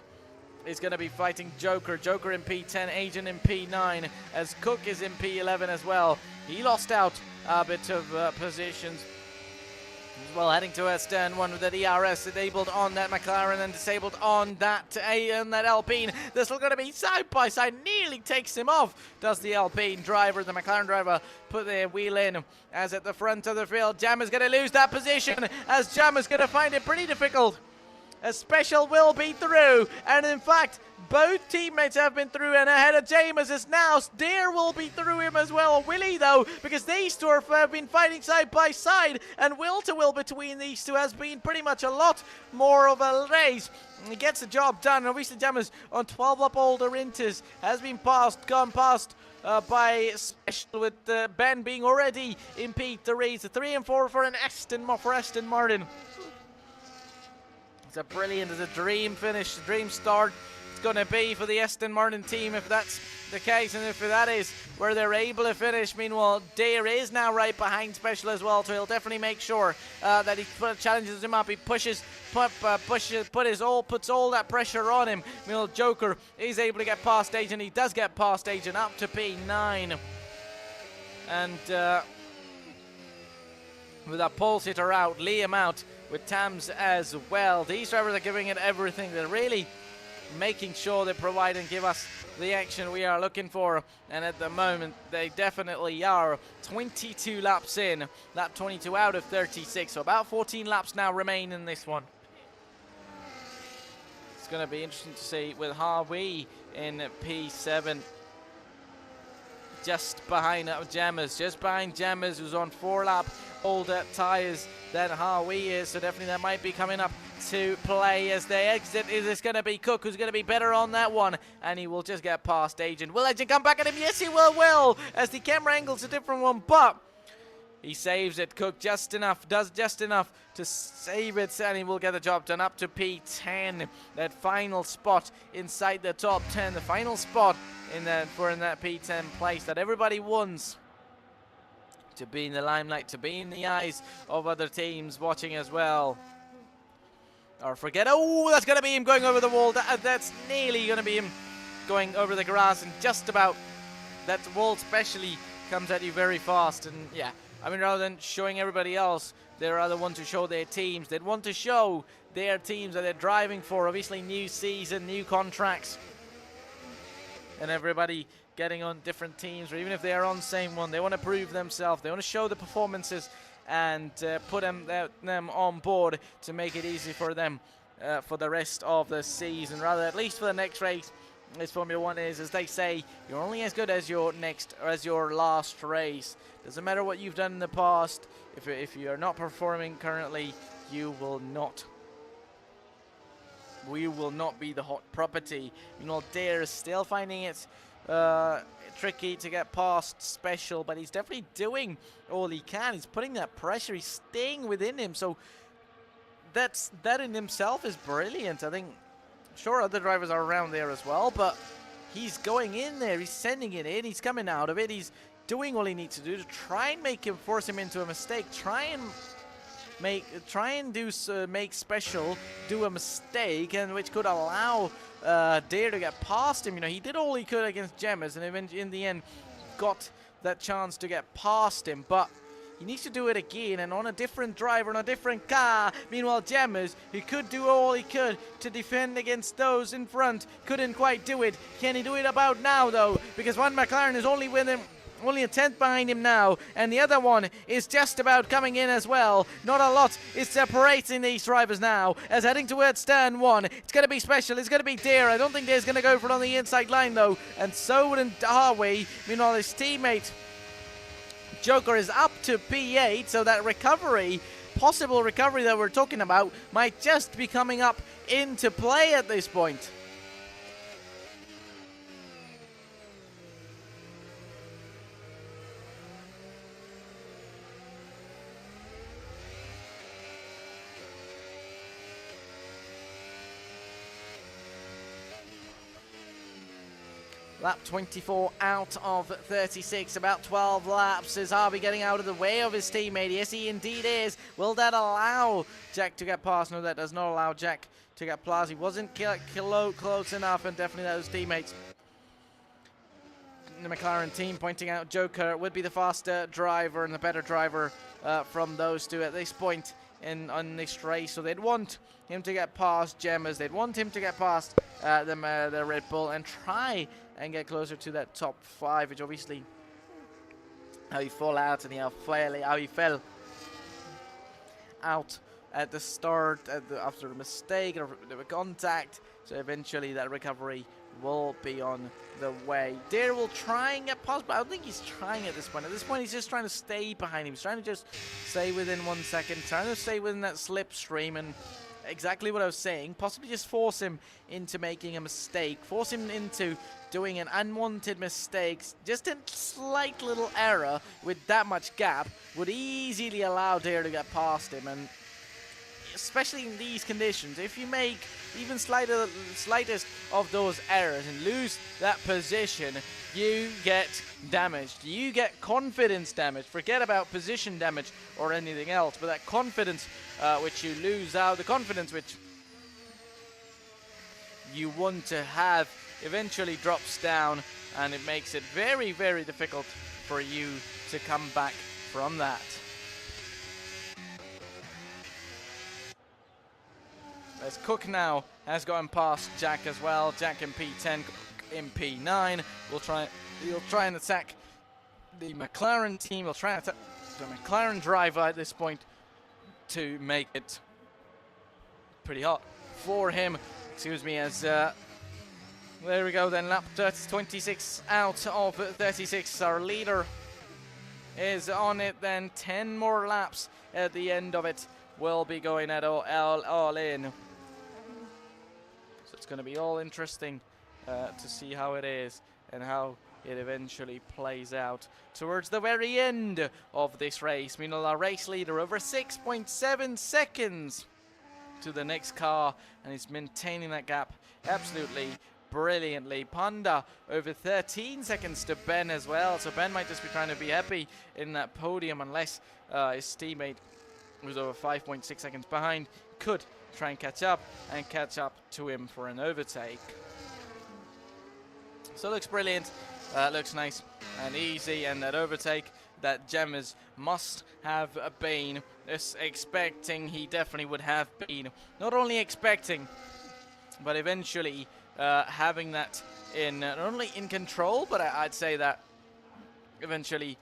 is going to be fighting Joker. Joker in P10, Agent in P9, as Cook is in P11 as well. He lost out a bit of positions. Well, heading towards turn one with the DRS enabled on that McLaren and disabled on that Alpine. They're still going to be side by side. Nearly takes him off. Does the Alpine driver, the McLaren driver, put their wheel in as at the front of the field. Jammer's going to lose that position as Jammer's going to find it pretty difficult. A Special will be through, and in fact, both teammates have been through, and ahead of James is now Dare will be through him as well. Will he though? Because these two have been fighting side by side, and will-to-will between these two has been pretty much a lot more of a race. He gets the job done, and obviously Jammers on 12 up older inters has been gone past by Special, with Ben being already in P3. So 3 and 4 for Aston Martin. It's a dream finish, a dream start. It's going to be for the Aston Martin team if that's the case, and if that is where they're able to finish. Meanwhile, Dare is now right behind Special as well, so he'll definitely make sure that he challenges him up. He puts all that pressure on him. Meanwhile, Joker is able to get past Agent. He does get past Agent up to P9, and with that pole sitter out, Liam out with Tams as well. These drivers are giving it everything. They're really making sure they provide and give us the action we are looking for, and at the moment they definitely are. 22 laps in, lap 22 out of 36, so about 14 laps now remain in this one. It's going to be interesting to see with Harvey in P7, just behind Jammers, who's on 4-lap older tyres than Harvey is, so definitely that might be coming up to play as they exit. Is this going to be Cook who's going to be better on that one, and he will just get past Agent. Will Agent come back at him? Yes, he will, as the camera angle's a different one, but he saves it. Cook just enough, does just enough to save it, and he will get the job done up to P10. That final spot inside the top 10, the final spot in that P10 place that everybody wants. To be in the limelight, to be in the eyes of other teams watching as well. Or forget, oh, that's going to be him going over the wall. That's nearly going to be him going over the grass, and just about. That wall especially comes at you very fast, and yeah. I mean, rather than showing everybody else, they're rather want to show their teams. They'd want to show their teams that they're driving for. Obviously, new season, new contracts, and everybody getting on different teams, or even if they are on the same one, they want to prove themselves. They want to show the performances and put them on board to make it easy for them for the rest of the season. Rather, at least for the next race, this Formula 1 is, as they say, you're only as good as your last race. Doesn't matter what you've done in the past. If you are not performing currently, you will not. We will not be the hot property. Meanwhile, Dare is still finding it tricky to get past Special, but he's definitely doing all he can. He's putting that pressure. He's staying within him. So that in himself is brilliant. I think, sure, other drivers are around there as well, but he's going in there. He's sending it in. He's coming out of it. He's doing all he needs to do to try and force him into a mistake. Try and make Special do a mistake, and which could allow Dare to get past him. You know, he did all he could against Gemmers, and in the end got that chance to get past him, but he needs to do it again, and on a different driver, on a different car. Meanwhile, Gemmers, who could do all he could to defend against those in front, couldn't quite do it. Can he do it about now, though? Because one McLaren is only with him, only a tenth behind him now, and the other one is just about coming in as well. Not a lot is separating these drivers now, as heading towards turn 1. It's going to be Special, it's going to be Dare. I don't think Dare's going to go for it on the inside line, though, and so wouldn't Harvey. Meanwhile, his teammate Joker is up to P8, so that possible recovery that we're talking about, might just be coming up into play at this point. Lap 24 out of 36, about 12 laps. Is Harvey getting out of the way of his teammate? Yes, he indeed is. Will that allow Jack to get past? No, that does not allow Jack to get past. He wasn't close enough, and definitely those teammates. The McLaren team pointing out Joker would be the faster driver and the better driver from those two at this point on this race. So they'd want him to get past Gemmers. They'd want him to get past the Red Bull and try and get closer to that top 5, which obviously how he fell out and how he fell out at the start after a mistake or a contact. So eventually that recovery will be on the way. Dare will try and get past, but I don't think he's trying at this point. At this point, he's just trying to stay behind him. He's trying to just stay within 1 second, trying to stay within that slipstream, and exactly what I was saying, possibly just force him into making a mistake, force him into doing an unwanted mistake. Just a slight little error with that much gap would easily allow Dare to get past him, and especially in these conditions, if you make even slightest of those errors and lose that position, you get damaged. You get confidence damage. Forget about position damage or anything else, but that confidence which you lose out, the confidence which you want to have, eventually drops down, and it makes it very, very difficult for you to come back from that. As Cook now has gotten past Jack as well. Jack in P10, in P9. He'll try and attack the McLaren team. He'll try and attack the McLaren driver at this point to make it pretty hot for him. Excuse me, as there we go then, lap 26 out of 36. Our leader is on it then. 10 more laps at the end of it. We'll be going at all in. So it's going to be all interesting to see how it is and how it eventually plays out towards the very end of this race. Meanwhile, our race leader over 6.7 seconds to the next car, and he's maintaining that gap absolutely brilliantly. Panda over 13 seconds to Ben as well, so Ben might just be trying to be happy in that podium unless his teammate, who's over 5.6 seconds behind, could try and catch up to him for an overtake. So it looks brilliant, looks nice and easy, and that overtake that Gemmers must have been expecting, he definitely would have been. Not only expecting, but eventually having that in, not only in control, but I'd say that eventually,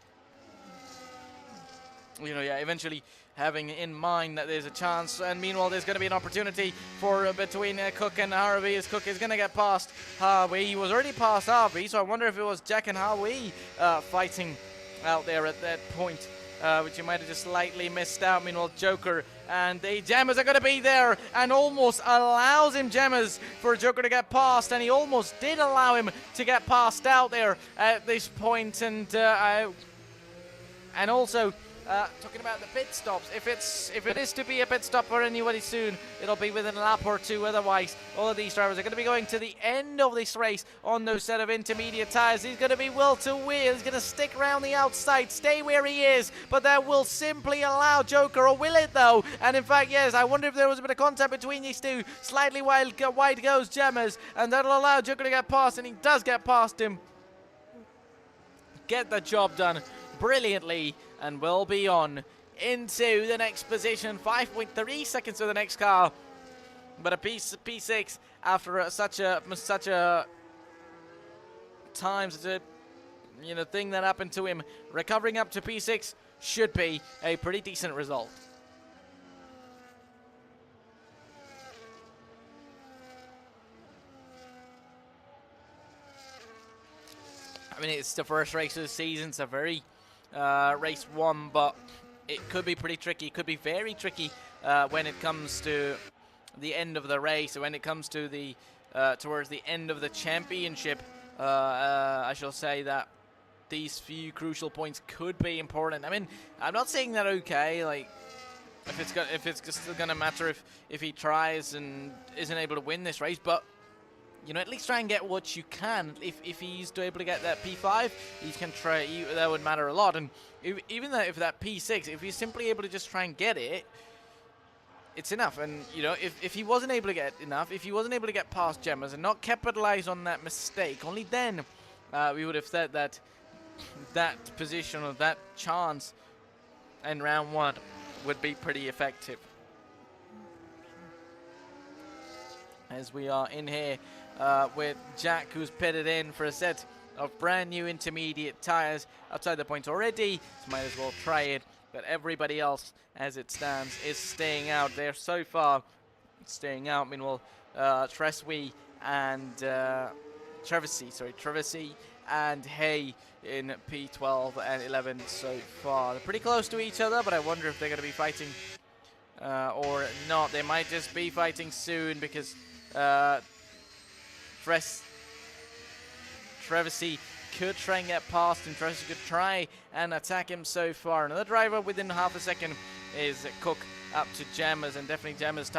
eventually having in mind that there's a chance. And meanwhile, there's going to be an opportunity for between Cook and Harvey, as Cook is going to get past Harvey. He was already past Harvey, so I wonder if it was Jack and Harvey fighting out there at that point, which you might have just slightly missed out. Meanwhile, Joker and the Gemmers are going to be there and almost allows him, Gemmers, for Joker to get past, and he almost did allow him to get past out there at this point. And also talking about the pit stops, if it is to be a pit stop for anybody soon, it'll be within a lap or two. Otherwise, all of these drivers are going to be going to the end of this race on those set of intermediate tires. He's going to be will to win. He's going to stick around the outside, stay where he is, but that will simply allow Joker, or will it though? And in fact, yes, I wonder if there was a bit of contact between these two. Slightly wide goes Gemmers, and that'll allow Joker to get past, and he does get past him. Get the job done brilliantly, and we'll be on into the next position. 5.3 seconds to the next car, but a P6 after such a time, such a thing that happened to him. Recovering up to P6 should be a pretty decent result. I mean, it's the first race of the season. It's a very race one, but it could be pretty tricky. It could be very tricky when it comes to the end of the race, or when it comes to the towards the end of the championship. I shall say that these few crucial points could be important. I mean, I'm not saying that like if it's just gonna matter if he tries and isn't able to win this race, but at least try and get what you can. If he's able to get that P5, he can try. That would matter a lot. And even if that P6, if he's simply able to just try and get it, it's enough. And if he wasn't able to get enough, if he wasn't able to get past Gemmers and not capitalize on that mistake, only then we would have said that that position or that chance in round one would be pretty effective. As we are in here with Jack, who's pitted in for a set of brand new intermediate tires outside the points already, so might as well try it. But everybody else, as it stands, is staying out there so far. Staying out. Meanwhile, Treswy and Trevisi and Hay in P12 and 11 so far. They're pretty close to each other, but I wonder if they're going to be fighting or not. They might just be fighting soon, because Trevisi could try and get past him. Trevisi could try and attack him so far. Another driver within half a second is Cook up to Gemmers, and definitely Gemmers'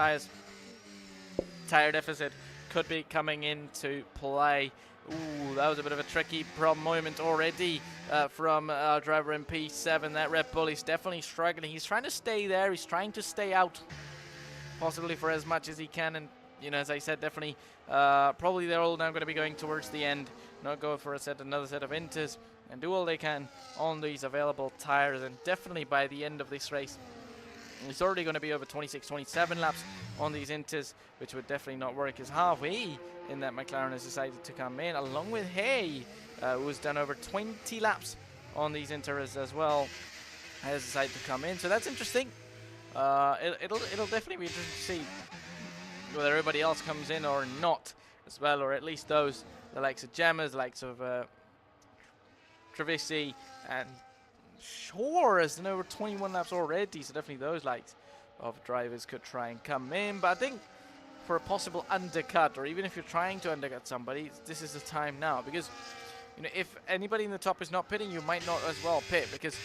tire deficit could be coming into play. Ooh, that was a bit of a tricky moment already from our driver in P7. That Red Bull is definitely struggling. He's trying to stay there. He's trying to stay out, possibly for as much as he can. And as I said, definitely, probably they're all now going to be going towards the end, not go for another set of inters, and do all they can on these available tires. And definitely by the end of this race, He's already going to be over 26, 27 laps on these Inters, which would definitely not work, as halfway in that McLaren has decided to come in, along with Hay, who's done over 20 laps on these Inters as well, has decided to come in. So that's interesting. It'll definitely be interesting to see whether everybody else comes in or not as well, or at least those, the likes of Gemma's, the likes of Trevisi, and Shore has done over 21 laps already, so definitely those likes of drivers could try and come in. But I think for a possible undercut, or even if you're trying to undercut somebody, this is the time now, because you know, if anybody in the top is not pitting, you might not as well pit, because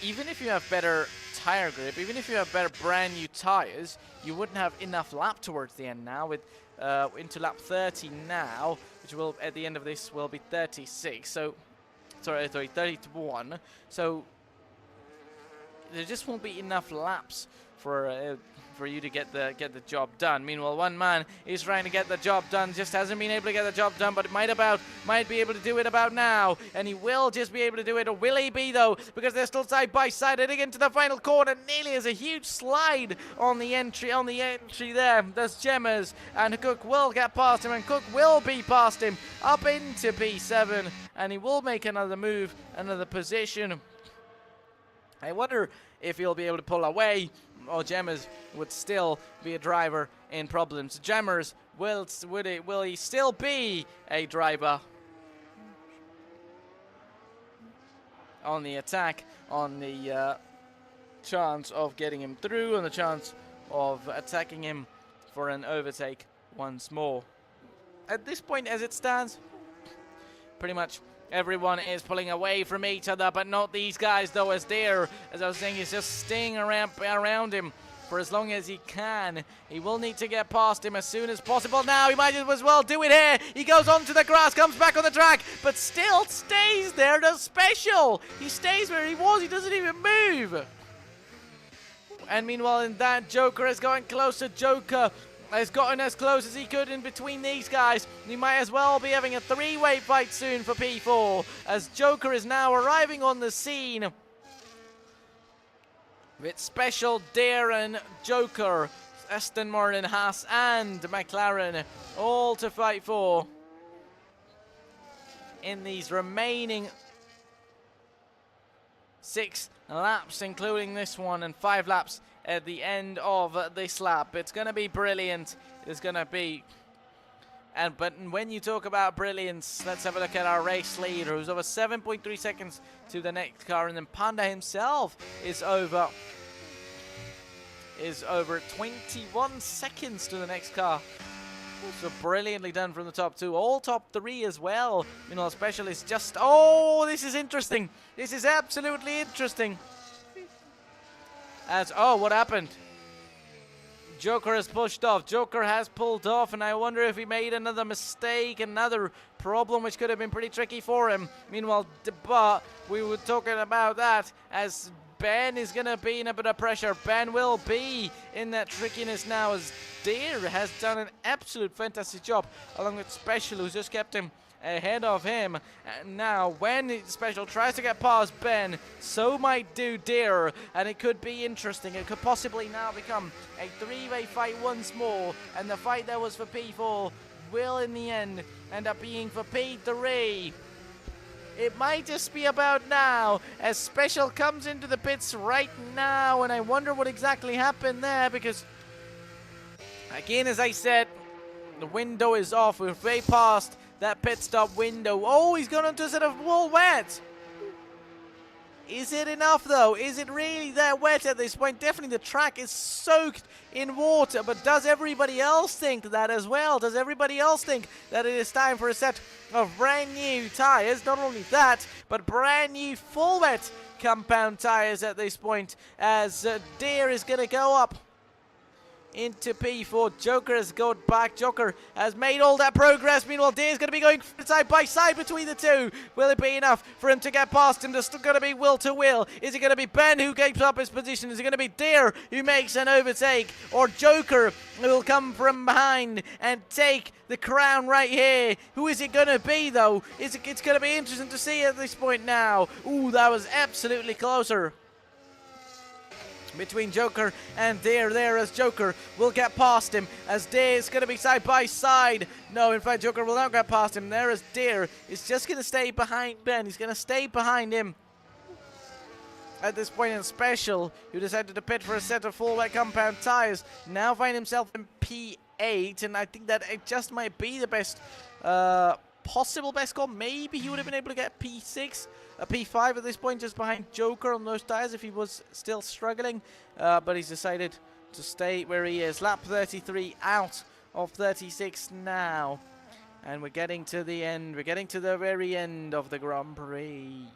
even if you have better tire grip, even if you have better brand new tires, you wouldn't have enough lap towards the end now, with into lap 30 now, which will at the end of this will be 36. So sorry, 31. So there just won't be enough laps for you to get the job done. Meanwhile, one man is trying to get the job done, just hasn't been able to get the job done, but might be able to do it about now, and he will just be able to do it. Or will he be though? Because they're still side by side heading into the final corner. Nearly has a huge slide on the entry there. There's Gemmers, and Cook will get past him, and Cook will be past him up into P7, and he will make another move, another position. I wonder if he'll be able to pull away, or Gemmers would still be a driver in problems. Gemmers, will he still be a driver on the attack, on the chance of getting him through, and the chance of attacking him for an overtake once more? At this point, as it stands, pretty much everyone is pulling away from each other, but not these guys though, as Deere, as I was saying, is just staying around him for as long as he can. He will need to get past him as soon as possible. Now he might as well do it here. He goes onto the grass, comes back on the track, but still stays there. The special, he stays where he was. He doesn't even move. And meanwhile, in that, Joker is going closer. Joker has gotten as close as he could in between these guys. He might as well be having a three-way fight soon for P4, as Joker is now arriving on the scene with Special, Darren, Joker, Aston Martin, Haas, and McLaren all to fight for in these remaining 6 laps, including this one, and 5 laps at the end of this lap. It's going to be brilliant. It's going to be... But when you talk about brilliance, let's have a look at our race leader, who's over 7.3 seconds to the next car, and then Panda himself is over 21 seconds to the next car. So brilliantly done from the top 2. All top 3 as well. Meanwhile, Specialist just... Oh, this is interesting. This is absolutely interesting. Oh, what happened? Joker has pushed off. Joker has pulled off, and I wonder if he made another mistake, another problem, which could have been pretty tricky for him. Meanwhile, but we were talking about that as Ben is going to be in a bit of pressure. Ben will be in that trickiness now, as Deere has done an absolute fantastic job, along with Special, who's just kept him ahead of him. And now when Special tries to get past Ben, so might do Deere, and it could be interesting. It could possibly now become a three-way fight once more, and the fight that was for P4 will in the end end up being for P3. It might just be about now, as Special comes into the pits right now, and I wonder what exactly happened there, because again, as I said, the window is off. We're way past that pit stop window. Oh, he's gone onto a set of wall wet. Is it enough though? Is it really that wet at this point? Definitely the track is soaked in water, but does everybody else think that as well? Does everybody else think that it is time for a set of brand new tires? Not only that, but brand new full wet compound tires at this point, as Deere is going to go up into P4. Joker has gone back. Joker has made all that progress. Meanwhile, Deere's going to be going side by side between the two. Will it be enough for him to get past him? There's still going to be will to will. Is it going to be Ben who keeps up his position? Is it going to be Deere who makes an overtake? Or Joker who will come from behind and take the crown right here? Who is it going to be though? It's going to be interesting to see at this point now. Ooh, that was absolutely closer. between Joker and Dare there, as Joker will get past him, as Dare is going to be side by side. No, in fact, Joker will not get past him there, as Dare is just going to stay behind Ben. He's going to stay behind him at this point. In Special, who decided to pit for a set of full wet compound tires, now find himself in P8, and I think that it just might be the best possible best call. Maybe he would have been able to get P6, a P5 at this point, just behind Joker on those tires if he was still struggling, but he's decided to stay where he is. Lap 33 out of 36 now, and we're getting to the end. We're getting to the very end of the Grand Prix.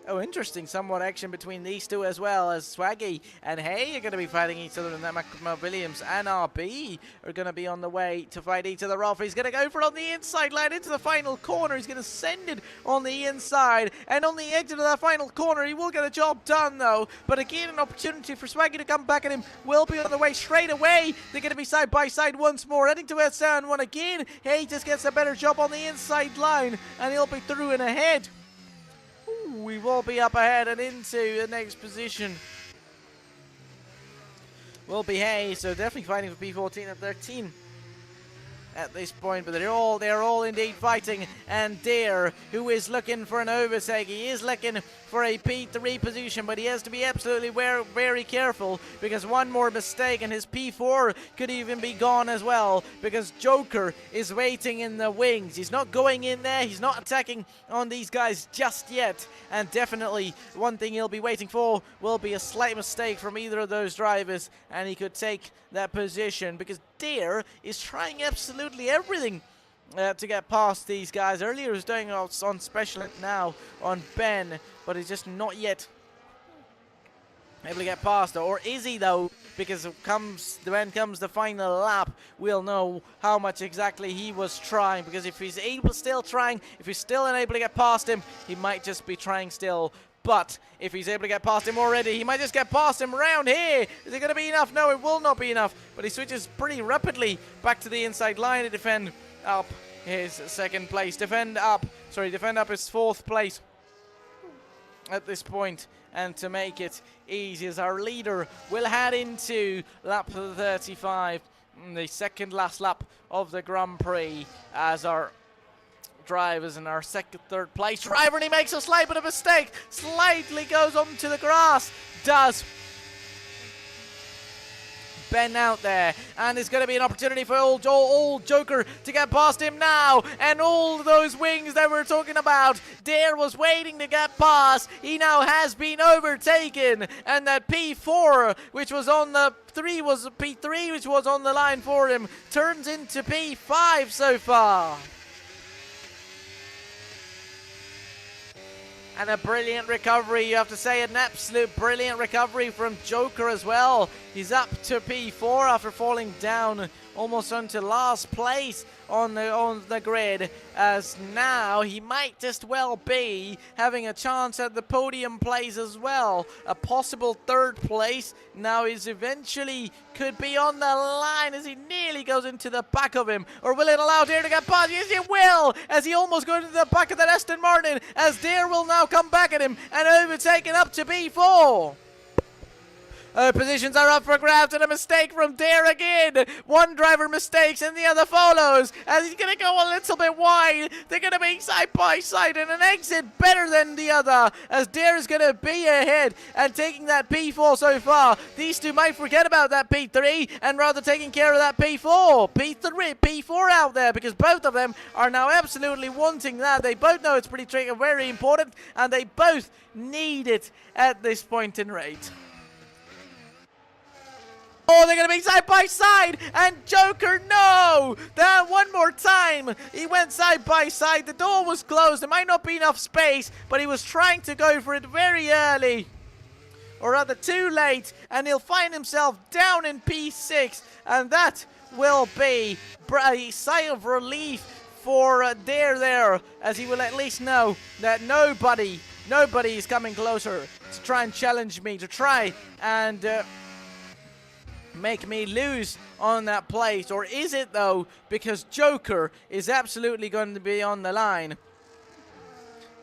Oh, interesting, somewhat action between these two as well, as Swaggy and Hay are going to be fighting each other, and that Williams and RB are going to be on the way to fight each other off. He's going to go for it on the inside line into the final corner. He's going to send it on the inside, and on the exit of that final corner, he will get a job done, though. But again, an opportunity for Swaggy to come back at him will be on the way straight away. They're going to be side by side once more, heading towards Sound 1 again. Hay just gets a better job on the inside line, and he'll be through and ahead. We will be up ahead and into the next position will be Hay, so definitely fighting for P14 and 13 at this point, but they're all indeed fighting. And Dare, who is looking for an overtake, he is looking for a P3 position, but he has to be absolutely very careful, because one more mistake and his P4 could even be gone as well, because Joker is waiting in the wings. He's not going in there, he's not attacking on these guys just yet, and definitely one thing he'll be waiting for will be a slight mistake from either of those drivers, and he could take that position, because Dare is trying absolutely everything to get past these guys. Earlier he was doing on Special, now on Ben, but he's just not yet able to get past it. Or is he, though? Because when comes the final lap, we'll know how much exactly he was trying, because if he's still trying, if he's still unable to get past him, he might just be trying still. But if he's able to get past him already, he might just get past him around here. Is it going to be enough? No, it will not be enough. But he switches pretty rapidly back to the inside line to defend up his second place. Defend up his fourth place at this point. And to make it easy, as our leader will head into lap 35, the second last lap of the Grand Prix, as our drivers in our third place driver, and he makes a slight bit of a mistake, slightly goes onto the grass, does Ben out there, and there's going to be an opportunity for old Joker to get past him now, and all those wings that we're talking about, Dare was waiting to get past, he now has been overtaken, and that P4, which was on the P3, which was on the line for him, turns into P5 so far. And a brilliant recovery, you have to say, an absolute brilliant recovery from Joker as well. He's up to P4 after falling down almost onto last place on the grid, as now he might just well be having a chance at the podium place as well. A possible third place now is eventually could be on the line, as he nearly goes into the back of him. Or will it allow Dare to get past? Yes, it will, as he almost goes into the back of that Aston Martin, as Dare will now come back at him and overtake it up to P4. Positions are up for grabs, and a mistake from Dare again. One driver mistakes and the other follows, as he's going to go a little bit wide. They're going to be side by side, and an exit better than the other, as Dare is going to be ahead and taking that P4 so far. These two might forget about that P3 and rather taking care of that P4. P4 out there, because both of them are now absolutely wanting that. They both know it's pretty tricky, very important, and they both need it at this point in rate. Oh, they're going to be side by side, and Joker, no! That one more time, he went side by side, the door was closed, there might not be enough space, but he was trying to go for it very early, or rather too late, and he'll find himself down in P6, and that will be a sigh of relief for Dare there, as he will at least know that nobody is coming closer to try and challenge me, to try and make me lose on that place? Or is it, though, because Joker is absolutely going to be on the line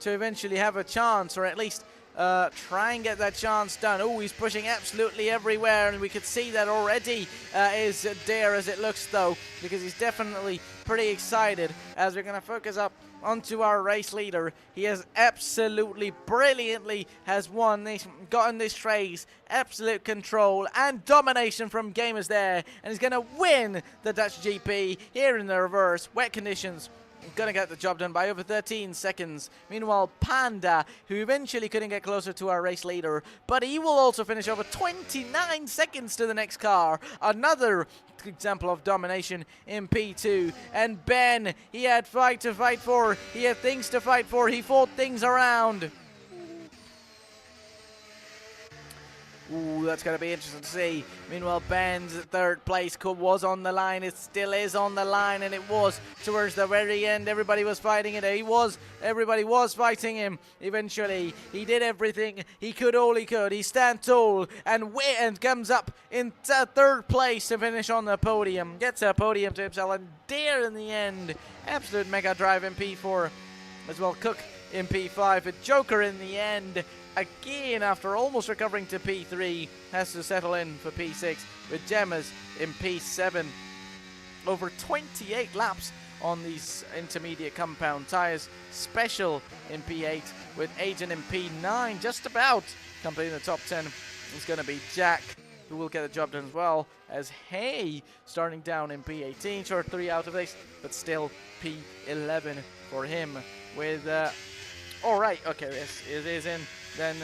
to eventually have a chance, or at least try and get that chance done? Oh, he's pushing absolutely everywhere, and we could see that already is Dare as it looks, though, because he's definitely pretty excited as we're going to focus up onto our race leader. He has absolutely brilliantly gotten this race, absolute control and domination from Gamers there, and he's going to win the Dutch GP here in the reverse. Wet conditions, gonna get the job done by over 13 seconds. Meanwhile, Panda, who eventually couldn't get closer to our race leader, but he will also finish over 29 seconds to the next car. Another example of domination in P2. And Ben, he had fight to fight for. He had things to fight for. He fought things around. Ooh, that's going to be interesting to see. Meanwhile, Ben's third place was on the line. It still is on the line, and it was towards the very end. Everybody was fighting it. Everybody was fighting him. Eventually, he did everything he could, all he could. He stand tall and comes up in third place to finish on the podium. Gets a podium to himself, and Dare in the end. Absolute mega drive in P4 as well. Cook in P5, but Joker in the end. Again, after almost recovering to P3, has to settle in for P6 with Gemmas in P7. Over 28 laps on these intermediate compound tyres. Special in P8 with Agent in P9. Just about completing the top 10 is going to be Jack, who will get the job done as well as Hay starting down in P18. Short 3 out of this, but still P11 for him with... Alright, okay, yes, it is in. Then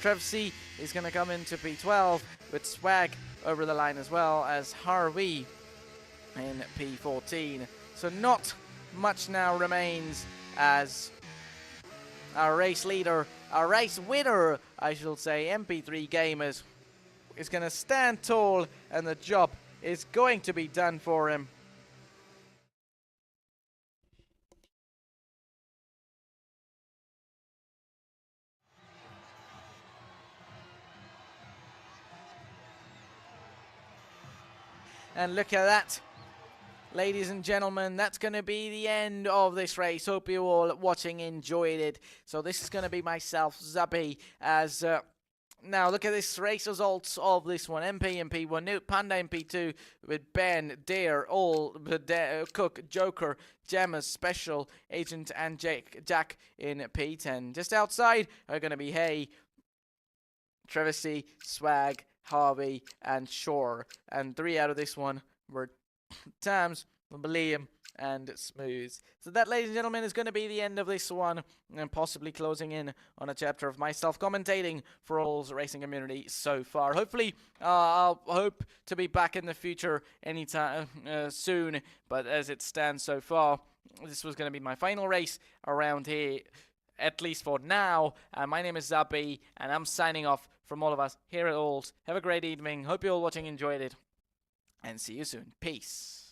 Trev C is going to come into P12 with Swag over the line as well as Harvey in P14. So not much now remains as our race leader, our race winner, I should say, MP3 Gamers, is going to stand tall, and the job is going to be done for him. And look at that, ladies and gentlemen, that's going to be the end of this race. Hope you all watching enjoyed it. So this is going to be myself, Zabi, as... now look at this race results of this one. MP in P1, Newt, Panda in P2 with Ben, Dare, Cook, Joker, Gemmas, Special, Agent and Jack in P10. Just outside are going to be Hay, Travesty, Swag, Harvey and Shore, and 3 out of this one were Tams, Liam and Smooth. So that, ladies and gentlemen, is going to be the end of this one, and possibly closing in on a chapter of myself commentating for all's racing community so far. Hopefully, I'll hope to be back in the future anytime soon, but as it stands so far, this was going to be my final race around here, at least for now. My name is Zabi, and I'm signing off from all of us here at Alls. Have a great evening. Hope you all watching enjoyed it, and see you soon. Peace.